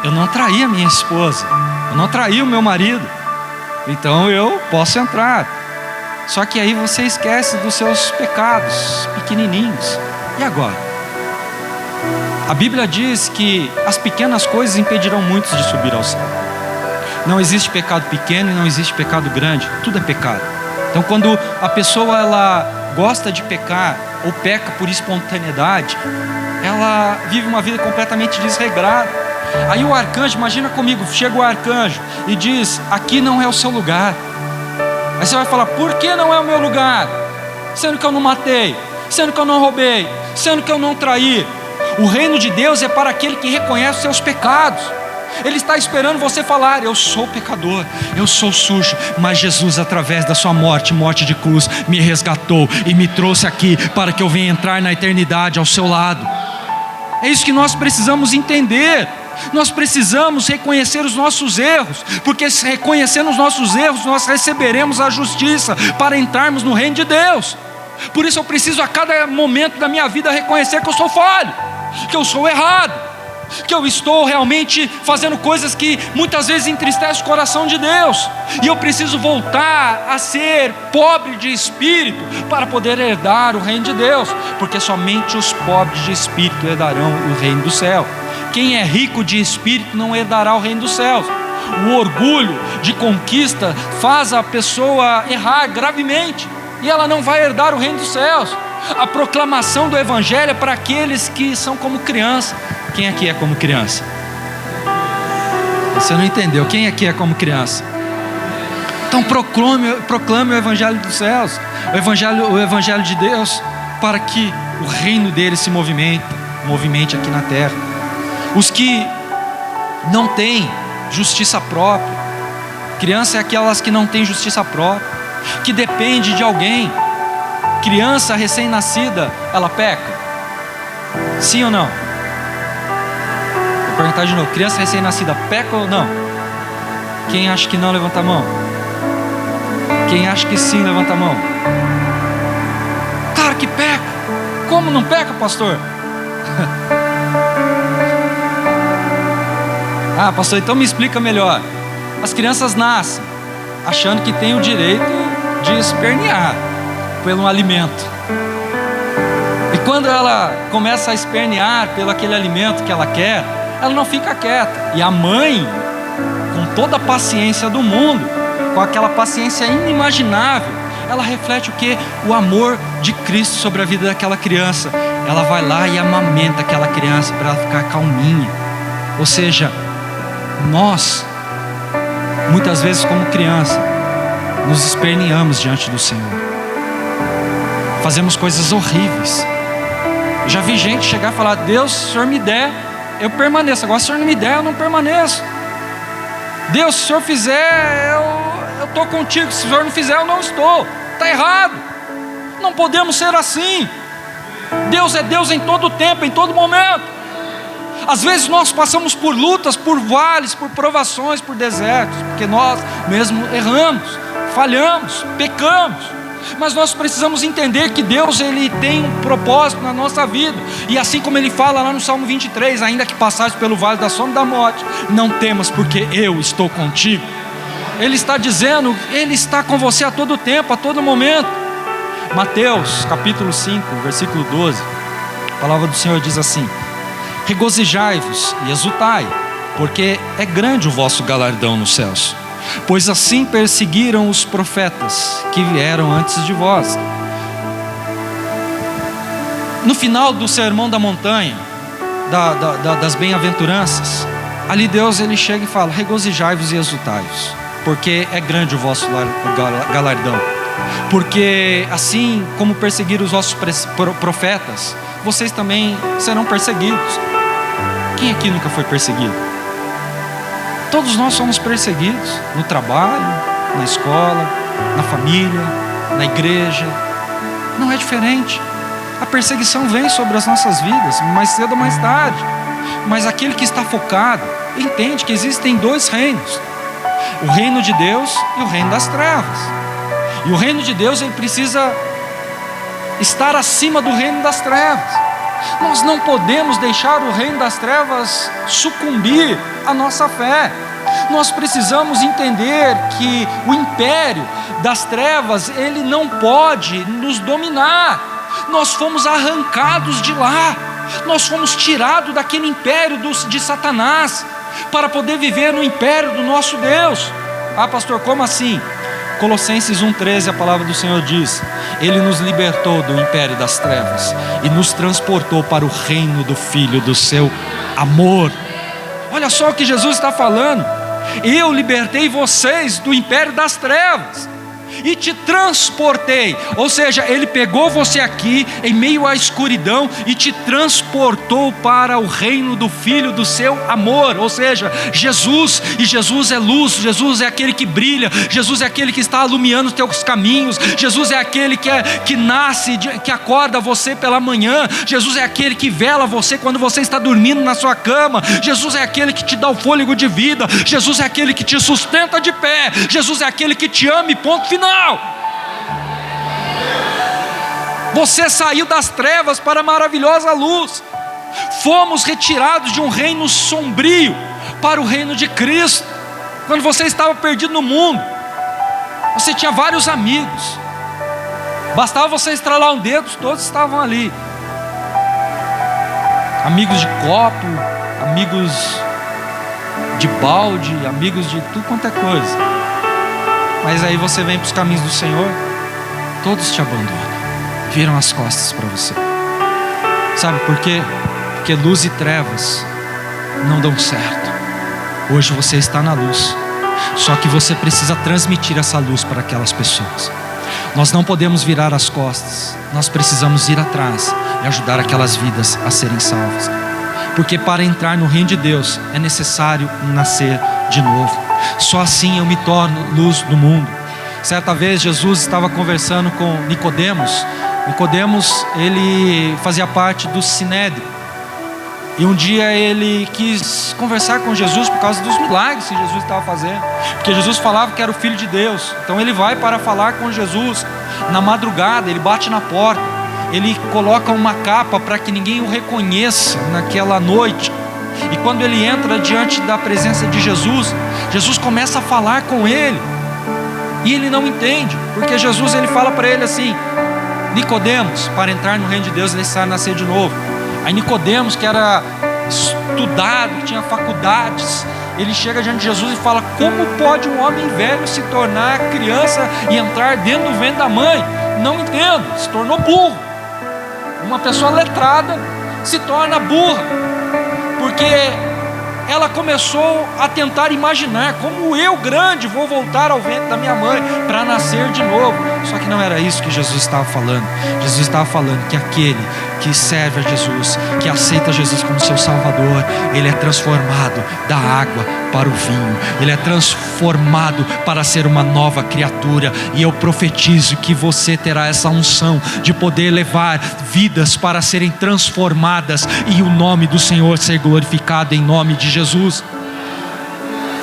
eu não traí a minha esposa, eu não traí o meu marido, então eu posso entrar. Só que aí você esquece dos seus pecados pequenininhos. E agora? A Bíblia diz que as pequenas coisas impedirão muitos de subir ao céu. Não existe pecado pequeno e não existe pecado grande, tudo é pecado. Então quando a pessoa ela gosta de pecar ou peca por espontaneidade, ela vive uma vida completamente desregrada. Aí o arcanjo, imagina comigo, chega o arcanjo e diz: aqui não é o seu lugar. Aí você vai falar: por que não é o meu lugar? Sendo que eu não matei, sendo que eu não roubei, sendo que eu não traí. O reino de Deus é para aquele que reconhece os seus pecados. Ele está esperando você falar: eu sou pecador, eu sou sujo, mas Jesus, através da sua morte de cruz, me resgatou e me trouxe aqui para que eu venha entrar na eternidade ao seu lado. É isso que nós precisamos entender. Nós precisamos reconhecer os nossos erros, porque se reconhecendo os nossos erros, nós receberemos a justiça para entrarmos no reino de Deus. Por isso eu preciso a cada momento da minha vida reconhecer que eu sou falho, que eu sou errado, que eu estou realmente fazendo coisas que muitas vezes entristecem o coração de Deus, e eu preciso voltar a ser pobre de espírito para poder herdar o reino de Deus, porque somente os pobres de espírito herdarão o reino do céu. Quem é rico de espírito não herdará o reino dos céus. O orgulho de conquista faz a pessoa errar gravemente, e ela não vai herdar o reino dos céus. A proclamação do evangelho é para aqueles que são como criança. Quem aqui é como criança? Você não entendeu. Quem aqui é como criança? Então proclame o evangelho dos céus, o evangelho de Deus, para que o reino dele se movimente aqui na terra. Os que não têm justiça própria, criança é aquelas que não têm justiça própria, que depende de alguém. Criança recém-nascida, ela peca? Sim ou não? Vou perguntar de novo: criança recém-nascida peca ou não? Quem acha que não, levanta a mão. Quem acha que sim, levanta a mão. Claro que peca. Como não peca, pastor? Ah, pastor, então me explica melhor. As crianças nascem achando que tem o direito de espernear pelo alimento, e quando ela começa a espernear pelo aquele alimento que ela quer, ela não fica quieta, e a mãe, com toda a paciência do mundo, com aquela paciência inimaginável, ela reflete o que? O amor de Cristo sobre a vida daquela criança. Ela vai lá e amamenta aquela criança para ela ficar calminha. Ou seja, nós, muitas vezes como criança, nos esperneamos diante do Senhor, fazemos coisas horríveis. Já vi gente chegar e falar: Deus, se o Senhor me der, eu permaneço. Agora, se o Senhor não me der, eu não permaneço. Deus, se o Senhor fizer, eu estou contigo. Se o Senhor não fizer, eu não estou. Está errado. Não podemos ser assim. Deus é Deus em todo tempo, em todo momento. Às vezes nós passamos por lutas, por vales, por provações, por desertos, porque nós mesmo erramos, falhamos, pecamos. Mas nós precisamos entender que Deus, Ele tem um propósito na nossa vida. E assim como Ele fala lá no Salmo 23, ainda que passares pelo vale da sombra da morte, não temas, porque eu estou contigo. Ele está dizendo, Ele está com você a todo tempo, a todo momento. Mateus capítulo 5, versículo 12, a palavra do Senhor diz assim: regozijai-vos e exultai, porque é grande o vosso galardão nos céus, pois assim perseguiram os profetas que vieram antes de vós. No final do sermão da montanha, das bem-aventuranças, ali Deus, Ele chega e fala: regozijai-vos e exultai-vos, porque é grande o vosso galardão. Porque assim como perseguiram os vossos profetas, vocês também serão perseguidos. Quem aqui nunca foi perseguido? Todos nós somos perseguidos, no trabalho, na escola, na família, na igreja. Não é diferente. A perseguição vem sobre as nossas vidas, mais cedo ou mais tarde. Mas aquele que está focado entende que existem dois reinos: o reino de Deus e o reino das trevas. E o reino de Deus, ele precisa estar acima do reino das trevas. Nós não podemos deixar o reino das trevas sucumbir à nossa fé. Nós precisamos entender que o império das trevas, ele não pode nos dominar. Nós fomos arrancados de lá, nós fomos tirados daquele império de Satanás, para poder viver no império do nosso Deus. Ah, pastor, como assim? Colossenses 1,13, a palavra do Senhor diz: Ele nos libertou do império das trevas e nos transportou para o reino do Filho do seu amor. Olha só o que Jesus está falando: eu libertei vocês do império das trevas, e te transportei. Ou seja, Ele pegou você aqui em meio à escuridão e te transportou para o reino do Filho do seu amor. Ou seja, Jesus, e Jesus é luz, Jesus é aquele que brilha, Jesus é aquele que está iluminando os teus caminhos, Jesus é aquele que nasce, que acorda você pela manhã, Jesus é aquele que vela você quando você está dormindo na sua cama, Jesus é aquele que te dá o fôlego de vida, Jesus é aquele que te sustenta de pé, Jesus é aquele que te ama e ponto final. Você saiu das trevas para a maravilhosa luz. Fomos retirados de um reino sombrio para o reino de Cristo. Quando você estava perdido no mundo, você tinha vários amigos, bastava você estralar um dedo, todos estavam ali. Amigos de copo, amigos de balde, amigos de tudo quanto é coisa. Mas aí você vem para os caminhos do Senhor, todos te abandonam, viram as costas para você. Sabe por quê? Porque luz e trevas não dão certo. Hoje você está na luz, só que você precisa transmitir essa luz para aquelas pessoas. Nós não podemos virar as costas, nós precisamos ir atrás e ajudar aquelas vidas a serem salvas. Porque para entrar no reino de Deus é necessário nascer de novo. Só assim eu me torno luz do mundo. Certa vez Jesus estava conversando com Nicodemos. Nicodemos, ele fazia parte do Sinédrio. E um dia ele quis conversar com Jesus por causa dos milagres que Jesus estava fazendo, porque Jesus falava que era o Filho de Deus. Então ele vai para falar com Jesus. Na madrugada ele bate na porta, ele coloca uma capa para que ninguém o reconheça naquela noite. E quando ele entra diante da presença de Jesus, Jesus começa a falar com ele, e ele não entende, porque Jesus ele fala para ele assim: Nicodemos, para entrar no reino de Deus é necessário nascer de novo. Aí Nicodemos, que era estudado, que tinha faculdades, ele chega diante de Jesus e fala: como pode um homem velho se tornar criança e entrar dentro do ventre da mãe? Não entendo, se tornou burro. Uma pessoa letrada se torna burra, porque ela começou a tentar imaginar: como eu grande vou voltar ao ventre da minha mãe para nascer de novo. Só que não era isso que Jesus estava falando. Jesus estava falando que aquele que serve a Jesus, que aceita Jesus como seu Salvador, ele é transformado da água para o vinho, ele é transformado para ser uma nova criatura. E eu profetizo que você terá essa unção de poder levar vidas para serem transformadas e o nome do Senhor ser glorificado em nome de Jesus.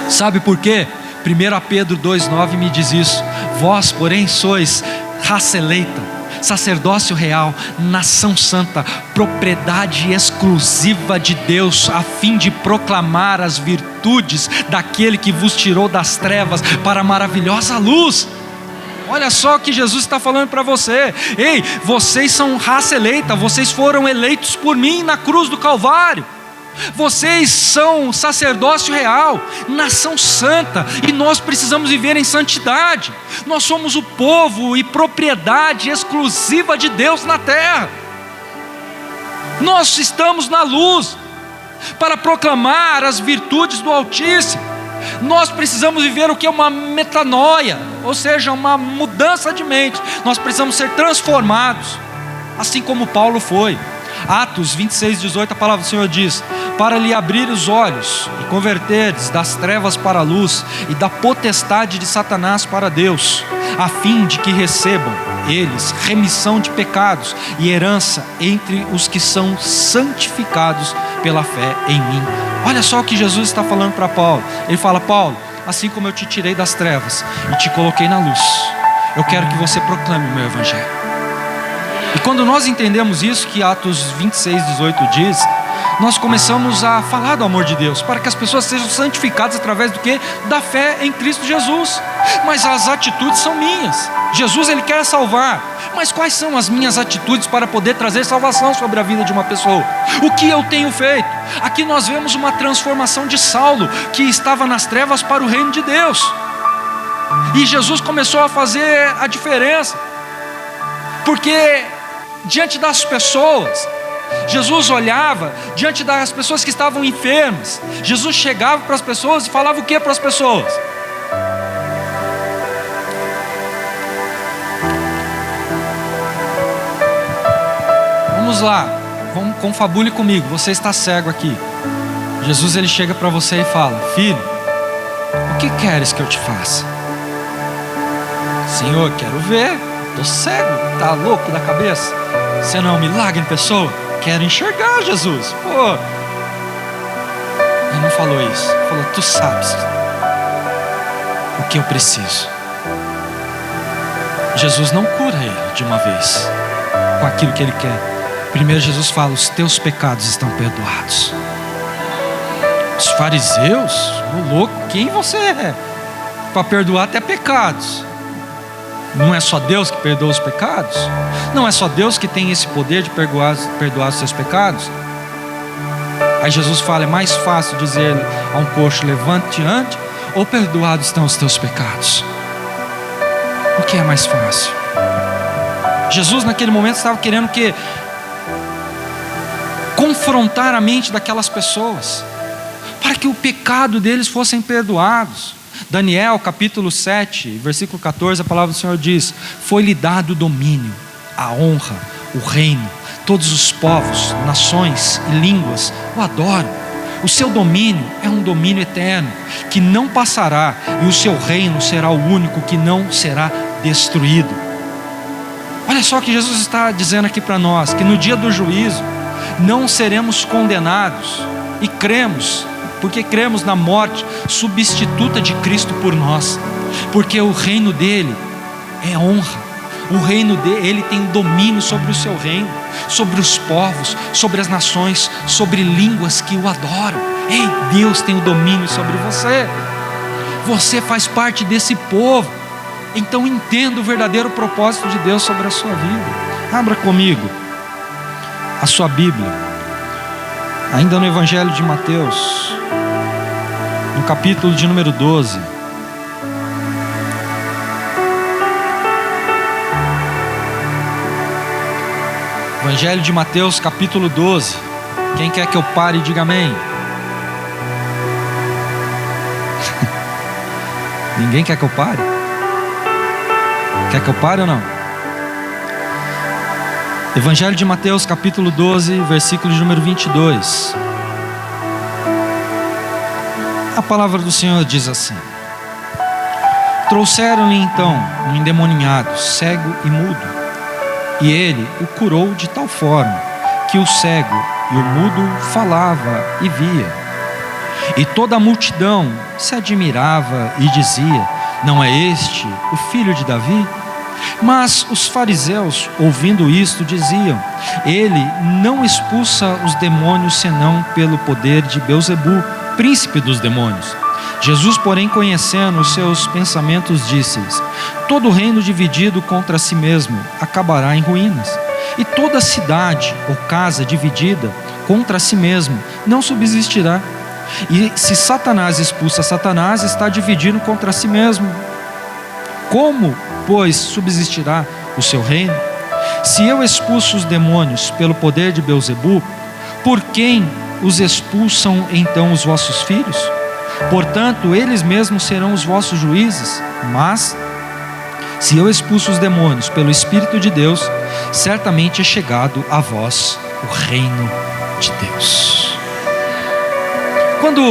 Sabe por quê? 1 Pedro 2,9 me diz isso: vós porém sois raça eleita, sacerdócio real, nação santa, propriedade exclusiva de Deus, a fim de proclamar as virtudes daquele que vos tirou das trevas para a maravilhosa luz. Olha só o que Jesus está falando para você: ei, vocês são raça eleita, vocês foram eleitos por mim na cruz do Calvário. Vocês são sacerdócio real, nação santa, e nós precisamos viver em santidade. Nós somos o povo e propriedade exclusiva de Deus na terra. Nós estamos na luz para proclamar as virtudes do Altíssimo. Nós precisamos viver o que é uma metanoia, ou seja, uma mudança de mente. Nós precisamos ser transformados, assim como Paulo foi. Atos 26:18, a palavra do Senhor diz: para lhe abrir os olhos e converteres das trevas para a luz e da potestade de Satanás para Deus, a fim de que recebam eles remissão de pecados e herança entre os que são santificados pela fé em mim. Olha só o que Jesus está falando para Paulo. Ele fala: Paulo, assim como eu te tirei das trevas e te coloquei na luz, eu quero que você proclame o meu evangelho. E quando nós entendemos isso que Atos 26:18 diz, nós começamos a falar do amor de Deus, para que as pessoas sejam santificadas através do quê? Da fé em Cristo Jesus. Mas as atitudes são minhas. Jesus, ele quer salvar, mas quais são as minhas atitudes para poder trazer salvação sobre a vida de uma pessoa? O que eu tenho feito? Aqui nós vemos uma transformação de Saulo, que estava nas trevas, para o reino de Deus. E Jesus começou a fazer a diferença, porque diante das pessoas, Jesus olhava diante das pessoas que estavam enfermas. Jesus chegava para as pessoas e falava o que para as pessoas? vamos lá, confabule comigo, você está cego aqui. Jesus ele chega para você e fala: filho, o que queres que eu te faça? Senhor, quero ver, estou cego, tá louco da cabeça? Você não é um milagre em pessoa? Quero enxergar, Jesus. Pô, ele não falou isso, ele falou: tu sabes o que eu preciso. Jesus não cura ele de uma vez com aquilo que ele quer. Primeiro Jesus fala: os teus pecados estão perdoados. Os fariseus, o louco, quem você é para perdoar até pecados? Não é só Deus que perdoa os pecados? Não é só Deus que tem esse poder de perdoar os seus pecados? Aí Jesus fala: é mais fácil dizer a um coxo: levante-te ante, ou perdoados estão os teus pecados? O que é mais fácil? Jesus naquele momento estava querendo confrontar a mente daquelas pessoas, para que o pecado deles fossem perdoados. Daniel capítulo 7, versículo 14, a palavra do Senhor diz: foi-lhe dado o domínio, a honra, o reino, todos os povos, nações e línguas o adoram. O seu domínio é um domínio eterno, que não passará, e o seu reino será o único que não será destruído. Olha só o que Jesus está dizendo aqui para nós: que no dia do juízo não seremos condenados, e cremos, porque cremos na morte substituta de Cristo por nós, porque o reino dele é honra. O reino dele, ele tem domínio sobre o seu reino, sobre os povos, sobre as nações, sobre línguas que o adoram. Ei, Deus tem o domínio sobre você. Você faz parte desse povo. Então entenda o verdadeiro propósito de Deus sobre a sua vida. Abra comigo a sua Bíblia, ainda no Evangelho de Mateus, no capítulo de número 12. Evangelho de Mateus, capítulo 12. Quem quer que eu pare, diga amém. Ninguém quer que eu pare? Quer que eu pare ou não? Evangelho de Mateus, capítulo 12, versículo de número 22. A palavra do Senhor diz assim: trouxeram-lhe então um endemoniado, cego e mudo, e ele o curou de tal forma que o cego e o mudo falava e via. E toda a multidão se admirava e dizia: não é este o filho de Davi? Mas os fariseus, ouvindo isto, diziam: ele não expulsa os demônios senão pelo poder de Belzebu, príncipe dos demônios. Jesus, porém, conhecendo os seus pensamentos, disse-lhes: todo reino dividido contra si mesmo acabará em ruínas, e toda cidade ou casa dividida contra si mesmo não subsistirá. E se Satanás expulsa Satanás, está dividido contra si mesmo. Como, pois, subsistirá o seu reino? Se eu expulso os demônios pelo poder de Belzebu, por quem os expulsam então os vossos filhos? Portanto, eles mesmos serão os vossos juízes. Mas, se eu expulso os demônios pelo Espírito de Deus, certamente é chegado a vós o reino de Deus. Quando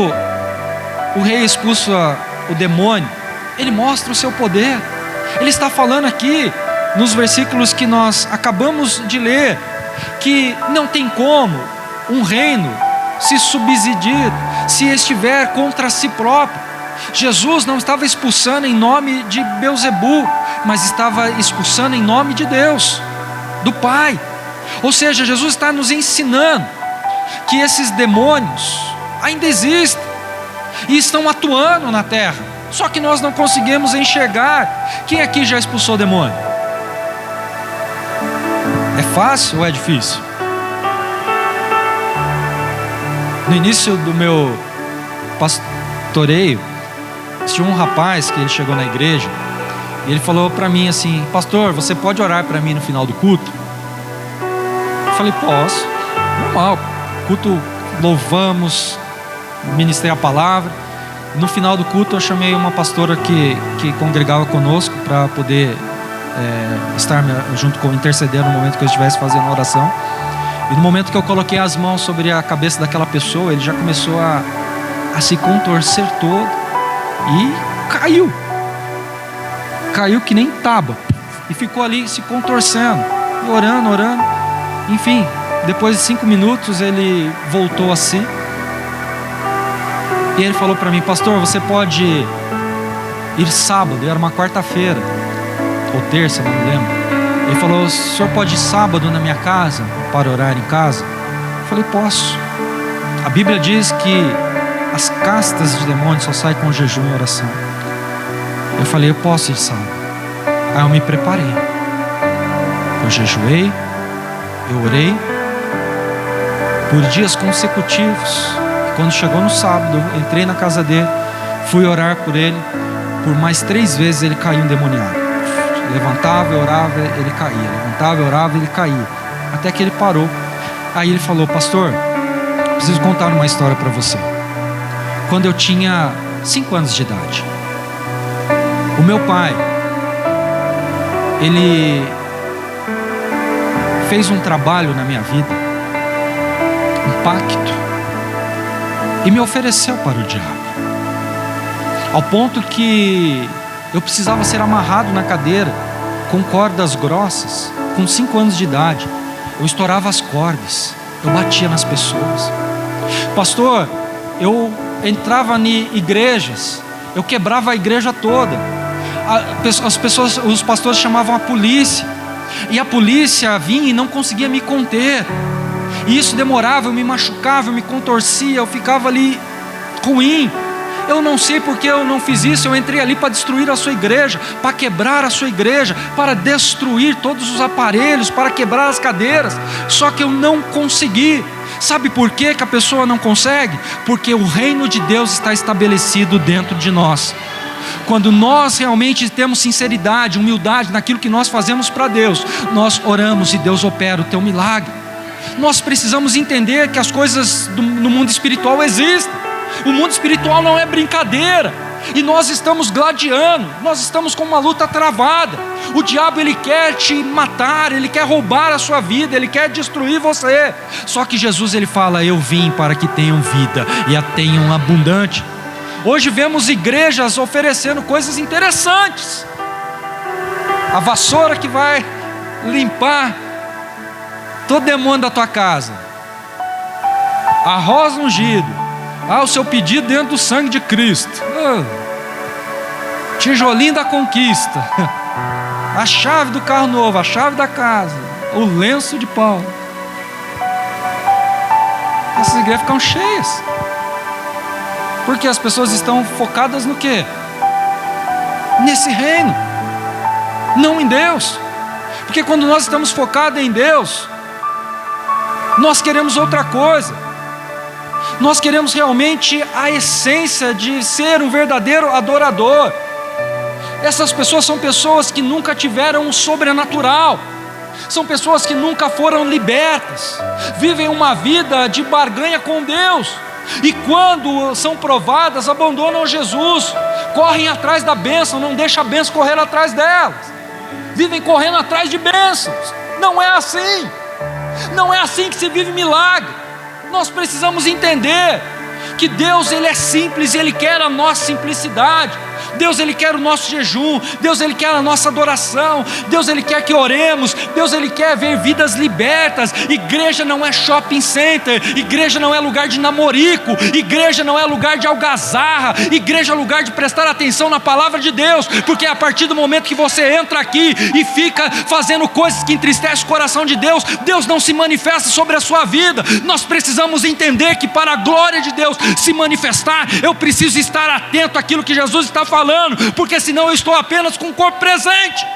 o rei expulsa o demônio, ele mostra o seu poder. Ele está falando aqui, nos versículos que nós acabamos de ler, que não tem como um reino se subsidiar se estiver contra si próprio. Jesus não estava expulsando em nome de Belzebu, mas estava expulsando em nome de Deus, do Pai. Ou seja, Jesus está nos ensinando que esses demônios ainda existem e estão atuando na terra, só que nós não conseguimos enxergar. Quem aqui já expulsou demônio? É fácil ou é difícil? No início do meu pastoreio, tinha um rapaz que ele chegou na igreja e ele falou para mim assim: pastor, você pode orar para mim no final do culto? Eu falei: posso, normal, culto, louvamos, ministrei a palavra. No final do culto eu chamei uma pastora que congregava conosco para poder estar junto com, interceder no momento que eu estivesse fazendo a oração. E no momento que eu coloquei as mãos sobre a cabeça daquela pessoa, ele já começou a se contorcer todo e caiu. Caiu que nem tábua. E ficou ali se contorcendo, orando. Enfim, depois de 5 minutos ele voltou a si. E ele falou para mim: pastor, você pode ir sábado? Era uma quarta-feira ou terça, não me lembro. Ele falou: o senhor pode ir sábado na minha casa para orar em casa? Eu falei: posso. A Bíblia diz que as castas de demônios só saem com jejum e oração. Eu falei: eu posso ir sábado. Aí eu me preparei, eu jejuei, eu orei por dias consecutivos. Quando chegou no sábado, eu entrei na casa dele, fui orar por ele. Por mais 3 vezes ele caiu endemoniado. Levantava, eu orava, ele caía. Levantava, eu orava, ele caía. Até que ele parou. Aí ele falou: pastor, preciso contar uma história para você. Quando eu tinha 5 anos de idade, o meu pai, ele fez um trabalho na minha vida, um pacto, e me ofereceu para o diabo, ao ponto que eu precisava ser amarrado na cadeira com cordas grossas. Com 5 anos de idade, eu estourava as cordas, eu batia nas pessoas. Pastor, eu entrava em igrejas, eu quebrava a igreja toda. As pessoas, os pastores chamavam a polícia, e a polícia vinha e não conseguia me conter. E isso demorava, eu me machucava, eu me contorcia, eu ficava ali ruim. Eu não sei porque eu não fiz isso. Eu entrei ali para destruir a sua igreja, para quebrar a sua igreja, para destruir todos os aparelhos, para quebrar as cadeiras. Só que eu não consegui. Sabe por quê que a pessoa não consegue? Porque o reino de Deus está estabelecido dentro de nós. Quando nós realmente temos sinceridade, humildade naquilo que nós fazemos para Deus, nós oramos e Deus opera o teu milagre. Nós precisamos entender que as coisas no mundo espiritual existem. O mundo espiritual não é brincadeira. E nós estamos gladiando, nós estamos com uma luta travada. O diabo, ele quer te matar, ele quer roubar a sua vida, ele quer destruir você. Só que Jesus, ele fala: eu vim para que tenham vida e a tenham abundante. Hoje vemos igrejas oferecendo coisas interessantes. A vassoura que vai limpar todo demônio da tua casa, arroz ungido, o seu pedido dentro do sangue de Cristo, tijolinho da conquista, a chave do carro novo, a chave da casa, o lenço de Paulo. Essas igrejas ficam cheias, porque as pessoas estão focadas no quê? Nesse reino, não em Deus. Porque quando nós estamos focados em Deus, nós queremos outra coisa. Nós queremos realmente a essência de ser um verdadeiro adorador. Essas pessoas são pessoas que nunca tiveram o sobrenatural, são pessoas que nunca foram libertas, vivem uma vida de barganha com Deus, e quando são provadas, abandonam Jesus, correm atrás da bênção, não deixam a bênção correr atrás delas, vivem correndo atrás de bênçãos. Não é assim, não é assim que se vive milagre. Nós precisamos entender que Deus, ele é simples e ele quer a nossa simplicidade. Deus, ele quer o nosso jejum. Deus, ele quer a nossa adoração. Deus, ele quer que oremos. Deus, ele quer ver vidas libertas. Igreja não é shopping center. Igreja não é lugar de namorico. Igreja não é lugar de algazarra. Igreja é lugar de prestar atenção na palavra de Deus, porque a partir do momento que você entra aqui e fica fazendo coisas que entristecem o coração de Deus, Deus não se manifesta sobre a sua vida. Nós precisamos entender que para a glória de Deus se manifestar, eu preciso estar atento àquilo que Jesus está falando, porque senão eu estou apenas com o corpo presente,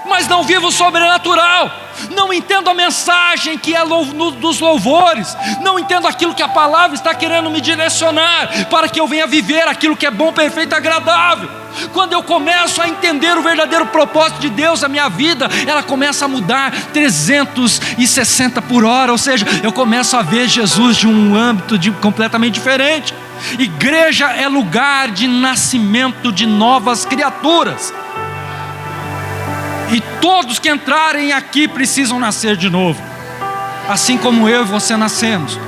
mas não vivo o sobrenatural. Não entendo a mensagem que é dos louvores, não entendo aquilo que a palavra está querendo me direcionar, para que eu venha viver aquilo que é bom, perfeito e agradável. Quando eu começo a entender o verdadeiro propósito de Deus, a minha vida, ela começa a mudar 360 por hora, ou seja, eu começo a ver Jesus de um âmbito completamente diferente. Igreja é lugar de nascimento de novas criaturas, e todos que entrarem aqui precisam nascer de novo. Assim como eu e você nascemos,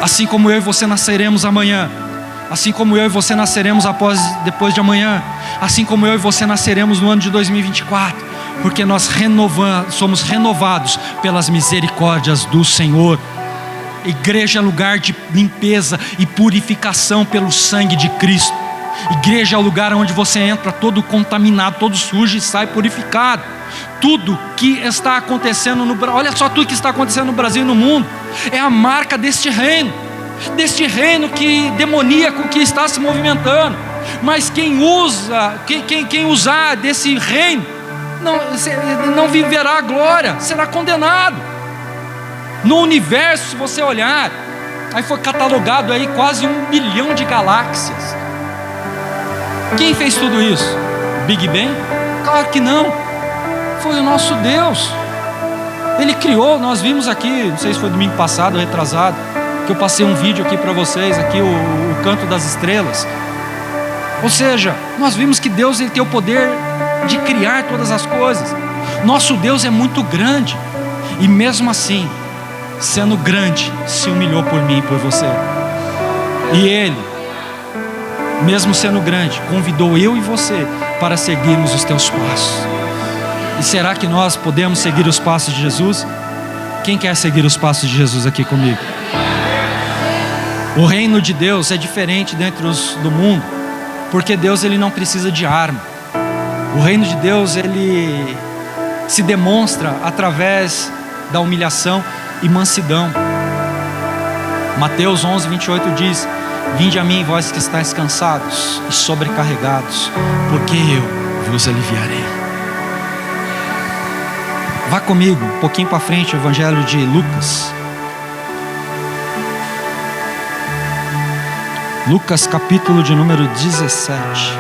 assim como eu e você nasceremos amanhã, assim como eu e você nasceremos depois de amanhã, assim como eu e você nasceremos no ano de 2024, porque nós somos renovados pelas misericórdias do Senhor. Igreja é lugar de limpeza e purificação pelo sangue de Cristo. Igreja é o lugar onde você entra todo contaminado, todo sujo e sai purificado. Tudo que está acontecendo no Brasil, olha só tudo que está acontecendo no Brasil e no mundo, é a marca deste reino que demoníaco que está se movimentando. Mas quem usar desse reino não viverá a glória, será condenado. No universo, se você olhar, aí foi catalogado aí quase 1 bilhão de galáxias. Quem fez tudo isso? Big Bang? Claro que não. Foi o nosso Deus. Ele criou. Nós vimos aqui, não sei se foi domingo passado ou retrasado, que eu passei um vídeo aqui para vocês, aqui o canto das estrelas. Ou seja, nós vimos que Deus, ele tem o poder de criar todas as coisas. Nosso Deus é muito grande, e mesmo assim, sendo grande, se humilhou por mim e por você. E Ele, mesmo sendo grande, convidou eu e você para seguirmos os teus passos. E será que nós podemos seguir os passos de Jesus? Quem quer seguir os passos de Jesus aqui comigo? O reino de Deus é diferente dentro do mundo, porque Deus, ele não precisa de arma. O reino de Deus, ele se demonstra através da humilhação e mansidão. Mateus 11:28 diz: vinde a mim, vós que estáis cansados e sobrecarregados, porque eu vos aliviarei. Vá comigo um pouquinho para frente, o Evangelho de Lucas. Lucas capítulo de número 17.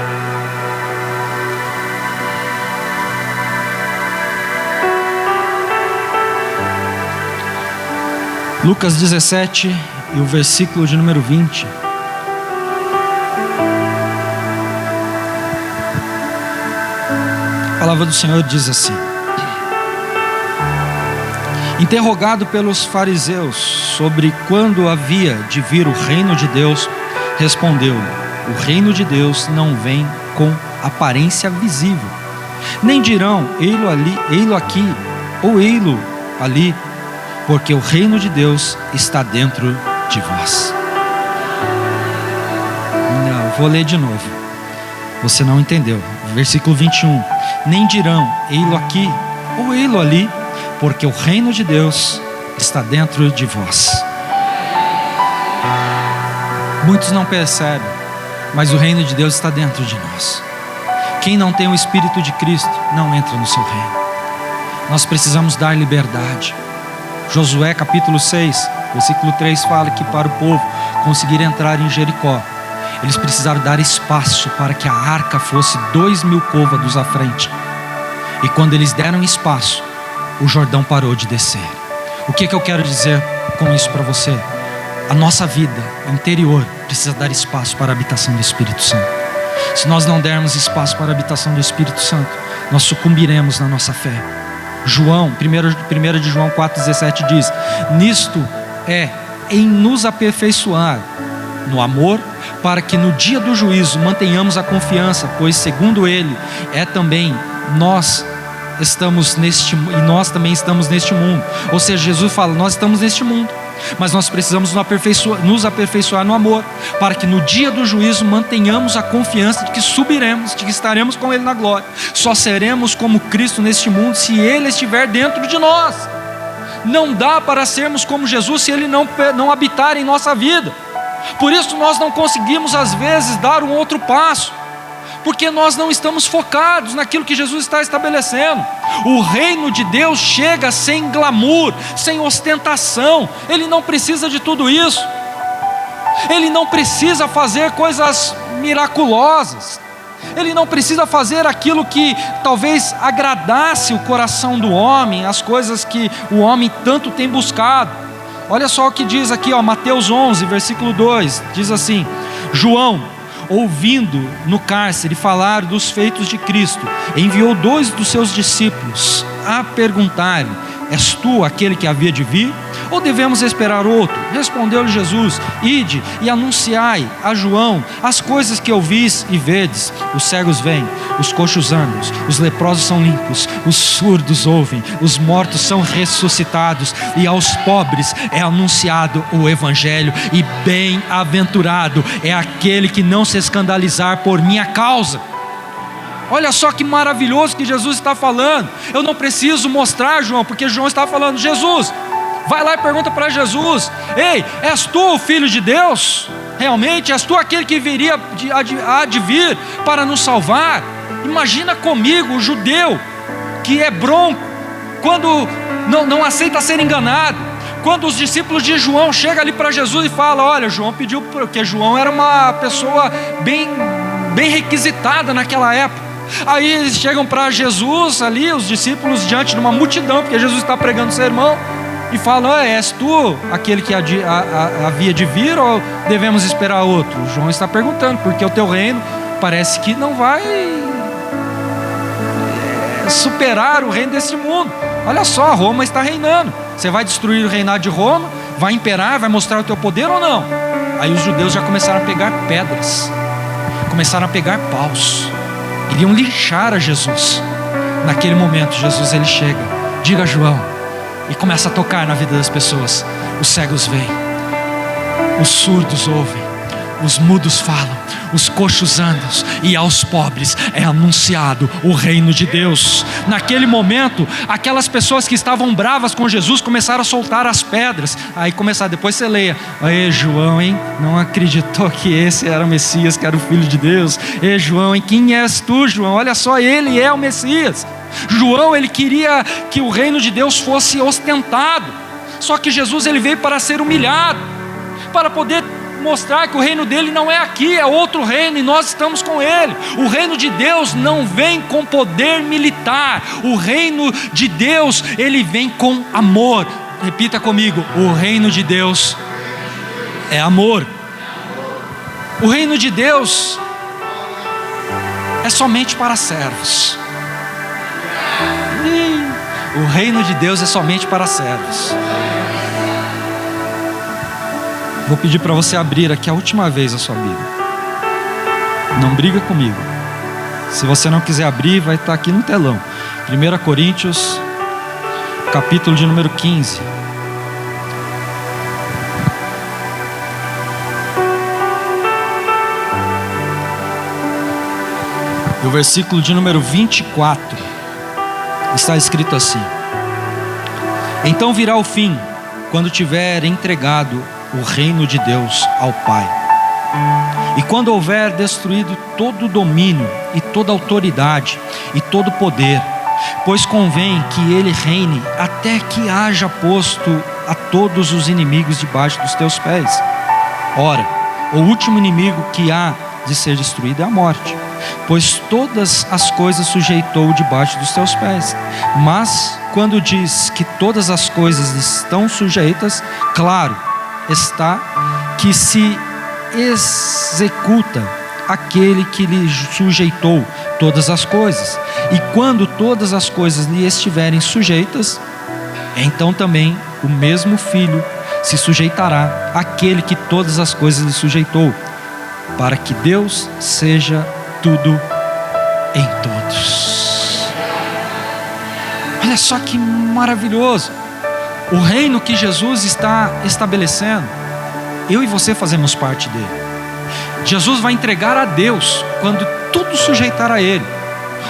Lucas 17 e o versículo de número 20. A palavra do Senhor diz assim: interrogado pelos fariseus sobre quando havia de vir o reino de Deus, respondeu: o reino de Deus não vem com aparência visível, nem dirão ei-lo ali, ei-lo aqui, ou ei-lo ali, porque o reino de Deus está dentro de vós. Não, vou ler de novo, você não entendeu. Versículo 21: nem dirão ei-lo aqui, ou ei-lo ali, porque o reino de Deus está dentro de vós. Muitos não percebem, mas o reino de Deus está dentro de nós. Quem não tem o Espírito de Cristo não entra no seu reino. Nós precisamos dar liberdade. Josué capítulo 6, versículo 3 fala que para o povo conseguir entrar em Jericó, eles precisaram dar espaço para que a arca fosse 2.000 côvados à frente. E quando eles deram espaço, o Jordão parou de descer. O que eu quero dizer com isso para você? A nossa vida interior precisa dar espaço para a habitação do Espírito Santo. Se nós não dermos espaço para a habitação do Espírito Santo, nós sucumbiremos na nossa fé. João, 1 de João 4,17 diz: nisto é em nos aperfeiçoar no amor, para que no dia do juízo mantenhamos a confiança, pois segundo ele é também nós também estamos neste mundo. Ou seja, Jesus fala: nós estamos neste mundo, mas nós precisamos nos aperfeiçoar no amor, para que no dia do juízo mantenhamos a confiança de que subiremos, de que estaremos com Ele na glória. Só seremos como Cristo neste mundo se Ele estiver dentro de nós. Não dá para sermos como Jesus se Ele não habitar em nossa vida. Por isso nós não conseguimos às vezes dar um outro passo, porque nós não estamos focados naquilo que Jesus está estabelecendo. O reino de Deus chega sem glamour, sem ostentação. Ele não precisa de tudo isso. Ele não precisa fazer coisas miraculosas. Ele não precisa fazer aquilo que talvez agradasse o coração do homem, as coisas que o homem tanto tem buscado. Olha só o que diz aqui, Mateus 11, versículo 2, diz assim: João, ouvindo no cárcere falar dos feitos de Cristo, enviou 2 dos seus discípulos a perguntar-lhe: És tu aquele que havia de vir? Ou devemos esperar outro? Respondeu-lhe Jesus: ide e anunciai a João as coisas que ouvis e vedes: os cegos veem, os coxos andam, os leprosos são limpos, os surdos ouvem, os mortos são ressuscitados, e aos pobres é anunciado o evangelho. E bem-aventurado é aquele que não se escandalizar por minha causa. Olha só que maravilhoso que Jesus está falando. Eu não preciso mostrar, João, porque João está falando: Jesus, vai lá e pergunta para Jesus: ei, és tu o Filho de Deus? Realmente, és tu aquele que viria há de vir para nos salvar? Imagina comigo o judeu que é bronco, quando não aceita ser enganado, quando os discípulos de João chegam ali para Jesus e falam: olha, João pediu, porque João era uma pessoa bem requisitada naquela época. Aí eles chegam para Jesus ali, os discípulos, diante de uma multidão, porque Jesus está pregando o sermão, e falam: és tu aquele que havia de vir, ou devemos esperar outro? João está perguntando, porque o teu reino parece que não vai superar o reino desse mundo. Olha só, Roma está reinando. Você vai destruir o reinado de Roma? Vai imperar? Vai mostrar o teu poder ou não? Aí os judeus já começaram a pegar pedras, começaram a pegar paus, iriam linchar a Jesus. Naquele momento Jesus ele chega: diga a João, e começa a tocar na vida das pessoas. Os cegos veem, os surdos ouvem, os mudos falam, os coxos andam, e aos pobres é anunciado o reino de Deus. Naquele momento, aquelas pessoas que estavam bravas com Jesus começaram a soltar as pedras. Aí começaram, depois você leia: ei, João, hein, não acreditou que esse era o Messias, que era o Filho de Deus? Ei, João, hein, quem és tu, João? Olha só, ele é o Messias. João, ele queria que o reino de Deus fosse ostentado, só que Jesus ele veio para ser humilhado, para poder mostrar que o reino dele não é aqui, é outro reino, e nós estamos com ele. O reino de Deus não vem com poder militar. O reino de Deus, ele vem com amor. Repita comigo: o reino de Deus é amor. O reino de Deus é somente para servos. O reino de Deus é somente para servos. Vou pedir para você abrir aqui a última vez a sua Bíblia. Não briga comigo. Se você não quiser abrir, vai estar aqui no telão. 1 Coríntios, capítulo de número 15. O versículo de número 24. Está escrito assim: então virá o fim, quando tiver entregado o reino de Deus ao Pai, e quando houver destruído todo o domínio e toda autoridade e todo poder, pois convém que ele reine até que haja posto a todos os inimigos debaixo dos teus pés. Ora, o último inimigo que há de ser destruído é a morte, pois todas as coisas sujeitou debaixo dos teus pés. Mas quando diz que todas as coisas estão sujeitas, claro está que se executa aquele que lhe sujeitou todas as coisas. E quando todas as coisas lhe estiverem sujeitas, então também o mesmo Filho se sujeitará àquele que todas as coisas lhe sujeitou, para que Deus seja tudo em todos. Olha só que maravilhoso. O reino que Jesus está estabelecendo, eu e você fazemos parte dele. Jesus vai entregar a Deus quando tudo sujeitar a ele.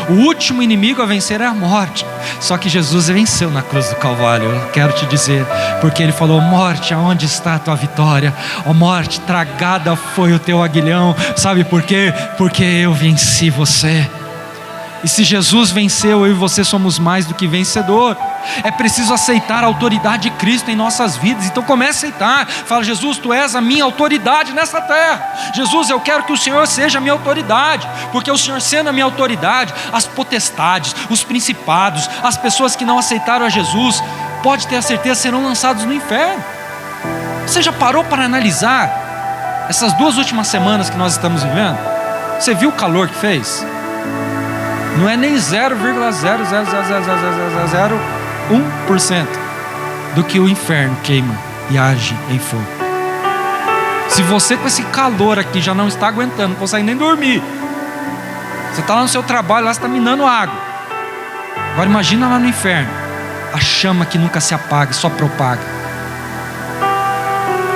O último inimigo a vencer é a morte. Só que Jesus venceu na cruz do Calvário. Eu quero te dizer, porque ele falou: morte, aonde está a tua vitória? Ó morte, tragada foi o teu aguilhão. Sabe por quê? Porque eu venci você. E se Jesus venceu, eu e você somos mais do que vencedor. É preciso aceitar a autoridade de Cristo em nossas vidas. Então comece a aceitar. Fala: Jesus, tu és a minha autoridade nessa terra. Jesus, eu quero que o Senhor seja a minha autoridade, porque o Senhor sendo a minha autoridade, as potestades, os principados, as pessoas que não aceitaram a Jesus, pode ter a certeza, serão lançados no inferno. Você já parou para analisar essas 2 últimas semanas que nós estamos vivendo? Você viu o calor que fez? Não é nem 0,00000 1% do que o inferno queima e arde em fogo. Se você com esse calor aqui já não está aguentando, não consegue nem dormir, você está lá no seu trabalho, lá você está minando água. Agora imagina lá no inferno, a chama que nunca se apaga, só propaga.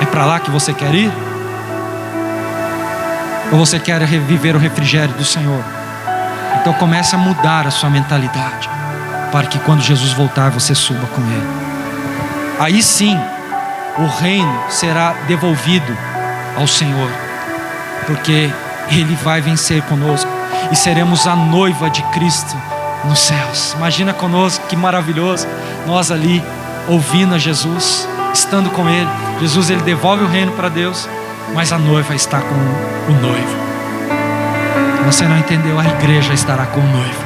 É para lá que você quer ir? Ou você quer reviver o refrigério do Senhor? Então comece a mudar a sua mentalidade, para que quando Jesus voltar você suba com Ele. Aí sim o reino será devolvido ao Senhor, porque Ele vai vencer conosco e seremos a noiva de Cristo nos céus. Imagina conosco, que maravilhoso, nós ali ouvindo a Jesus, estando com Ele. Jesus, Ele devolve o reino para Deus, mas a noiva está com o noivo. Você não entendeu? A igreja estará com o noivo,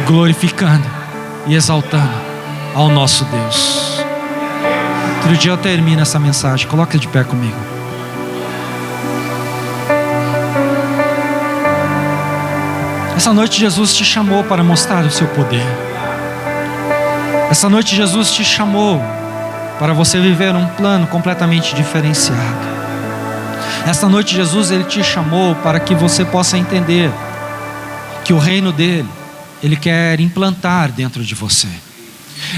glorificando e exaltando ao nosso Deus. Outro dia eu termino essa mensagem. Coloca de pé comigo. Essa noite Jesus te chamou para mostrar o seu poder. Essa noite Jesus te chamou para você viver um plano completamente diferenciado. Esta noite Jesus, Ele te chamou para que você possa entender que o reino dEle, Ele quer implantar dentro de você.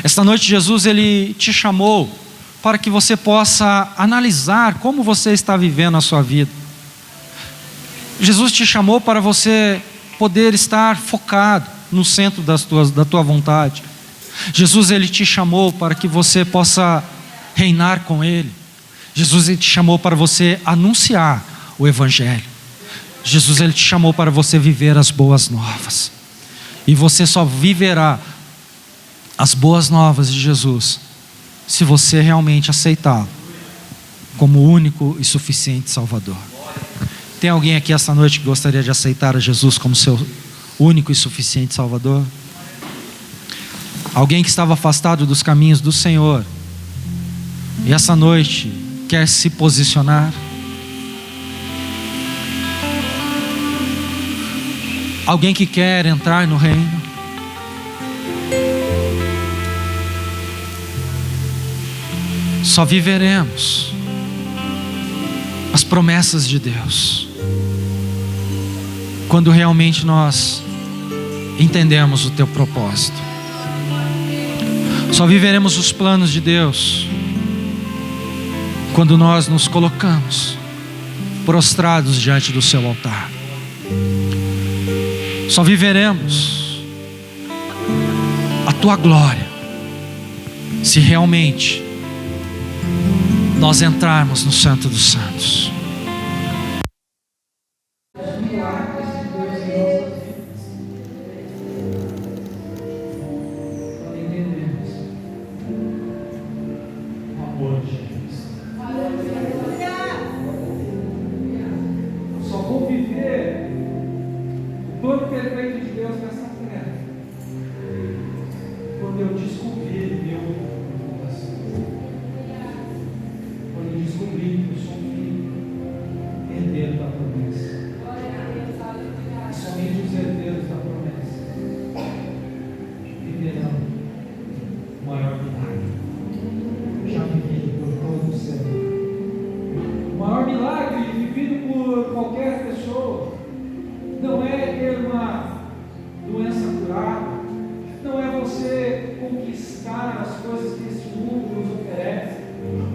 Esta noite Jesus, Ele te chamou para que você possa analisar como você está vivendo a sua vida. Jesus te chamou para você poder estar focado no centro da tua vontade. Jesus, Ele te chamou para que você possa reinar com Ele. Jesus, Ele te chamou para você anunciar o Evangelho. Jesus, Ele te chamou para você viver as boas novas. E você só viverá as boas novas de Jesus se você realmente aceitá-lo como o único e suficiente Salvador. Tem alguém aqui esta noite que gostaria de aceitar a Jesus como seu único e suficiente Salvador? Alguém que estava afastado dos caminhos do Senhor e essa noite quer se posicionar? Alguém que quer entrar no reino? Só viveremos as promessas de Deus quando realmente nós entendemos o teu propósito. Só viveremos os planos de Deus quando nós nos colocamos prostrados diante do seu altar. Só viveremos a tua glória se realmente nós entrarmos no Santo dos Santos. Só vou viver o plano perfeito de Deus nessa terra quando eu descobrir meu coração, quando eu descobrir que eu sou um filho herdeiro da promessa. E somente os herdeiros da promessa viverão o maior milagre já vivido por todo o ser. O maior milagre vivido por qualquer pessoa não é ter uma doença curada, não é você conquistar as coisas que esse mundo nos oferece.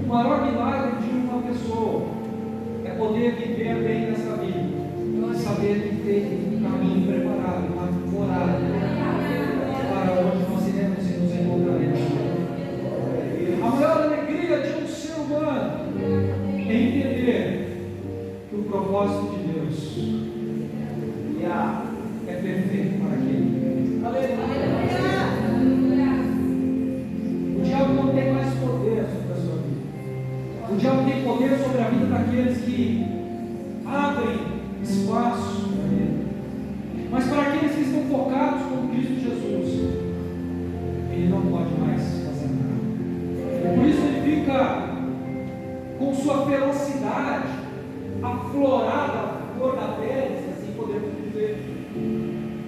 O maior milagre de uma pessoa é poder viver bem nessa vida e saber que tem um caminho preparado, uma morada para onde nós iremos e nos encontraremos. A maior alegria de um ser humano é entender que o propósito de Deus é perfeito para aquele. O diabo não tem mais poder sobre a sua vida. O diabo tem poder sobre a vida daqueles que abrem espaço para ele. Mas para aqueles que estão focados com Cristo Jesus, ele não pode mais fazer nada. Por isso ele fica com sua ferocidade aflorada, a cor da pele, se assim podemos dizer,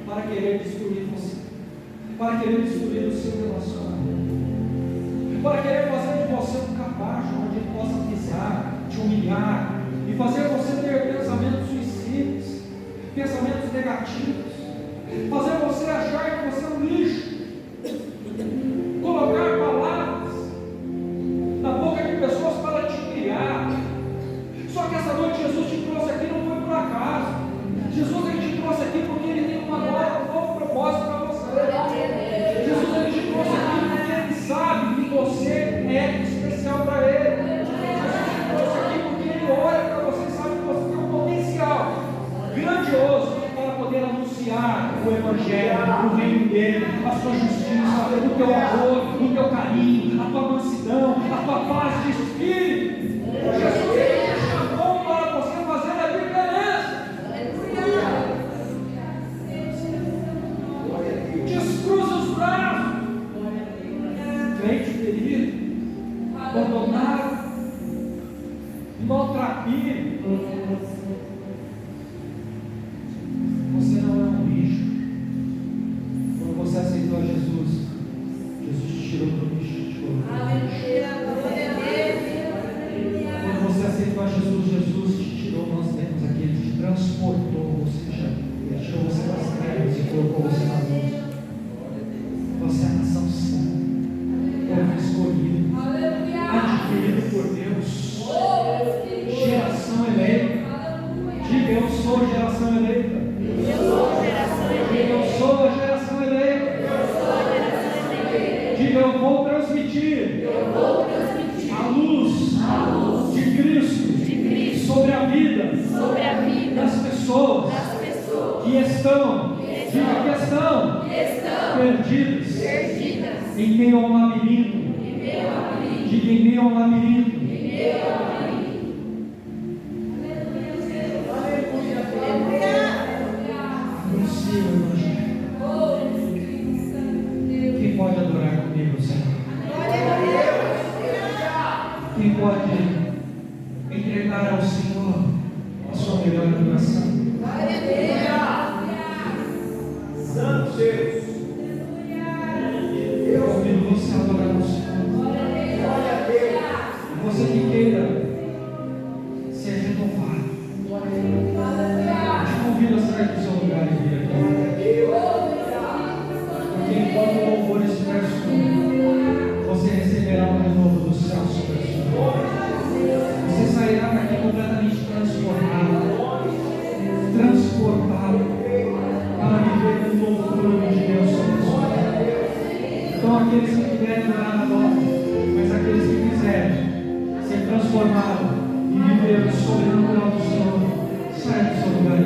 para querer destruir você. para querer destruir o seu relacionamento, para querer fazer de você um capacho onde ele possa pisar, te humilhar e fazer você ter pensamentos suicidas, pensamentos negativos, fazer você achar que você é um lixo, colocar palavras na boca de pessoas para te humilhar. Só que essa noite Jesus te trouxe aqui não foi por acaso. Jesus ele te trouxe aqui porque ele tem um novo propósito para você. Jesus ele te trouxe aqui porque ele sabe que você é especial para ele. Jesus te trouxe aqui porque ele olha para você e sabe que você tem um potencial grandioso para poder anunciar o Evangelho, o reino dele, a sua justiça, o teu amor, o teu carinho, a tua mansidão, a tua paz de espírito. Jesus ele te chamou para você fazer a diferença. Descruza os braços. Crente ferido, abandonado, maltrapilho. Você não é um lixo. Quando você aceitou Jesus, Jesus te tirou do lixo, te colocou no lixo. Quando você aceitou a Jesus, Jesus te tirou, nós temos aqui, ele te transportou, ou seja, ele tirou você das trevas e colocou você na luz. Você é a nação santa, povo escolhido, adquirido por Deus, geração eleita. Diga, eu sou geração eleita. Eu sou a geração eleita. Diga, eu vou transmitir a luz de Cristo sobre a vida das pessoas que estão, diga, que estão perdidas em meio a um labirinto. Diga, em meio a um labirinto. Anuncie o Evangelho. Quem pode adorar comigo, Senhor? Quem pode entregar ao Senhor a sua melhor adoração? Santo Deus, eu convido você a adorar ao Senhor. Você que queira ser renovado, te convido a sair do seu lugar e vir aqui. Porque enquanto o louvor estiver sobre, você receberá um renovo do céu sobre a sua vida. Você sairá daqui completamente transformado, transportado para viver um novo plano de Deus sobre a sua vida. Então aqueles que quiserem orar na volta, mas aqueles que quiserem ser transformados e viver o sobrenatural do Senhor, saia do seu lugar e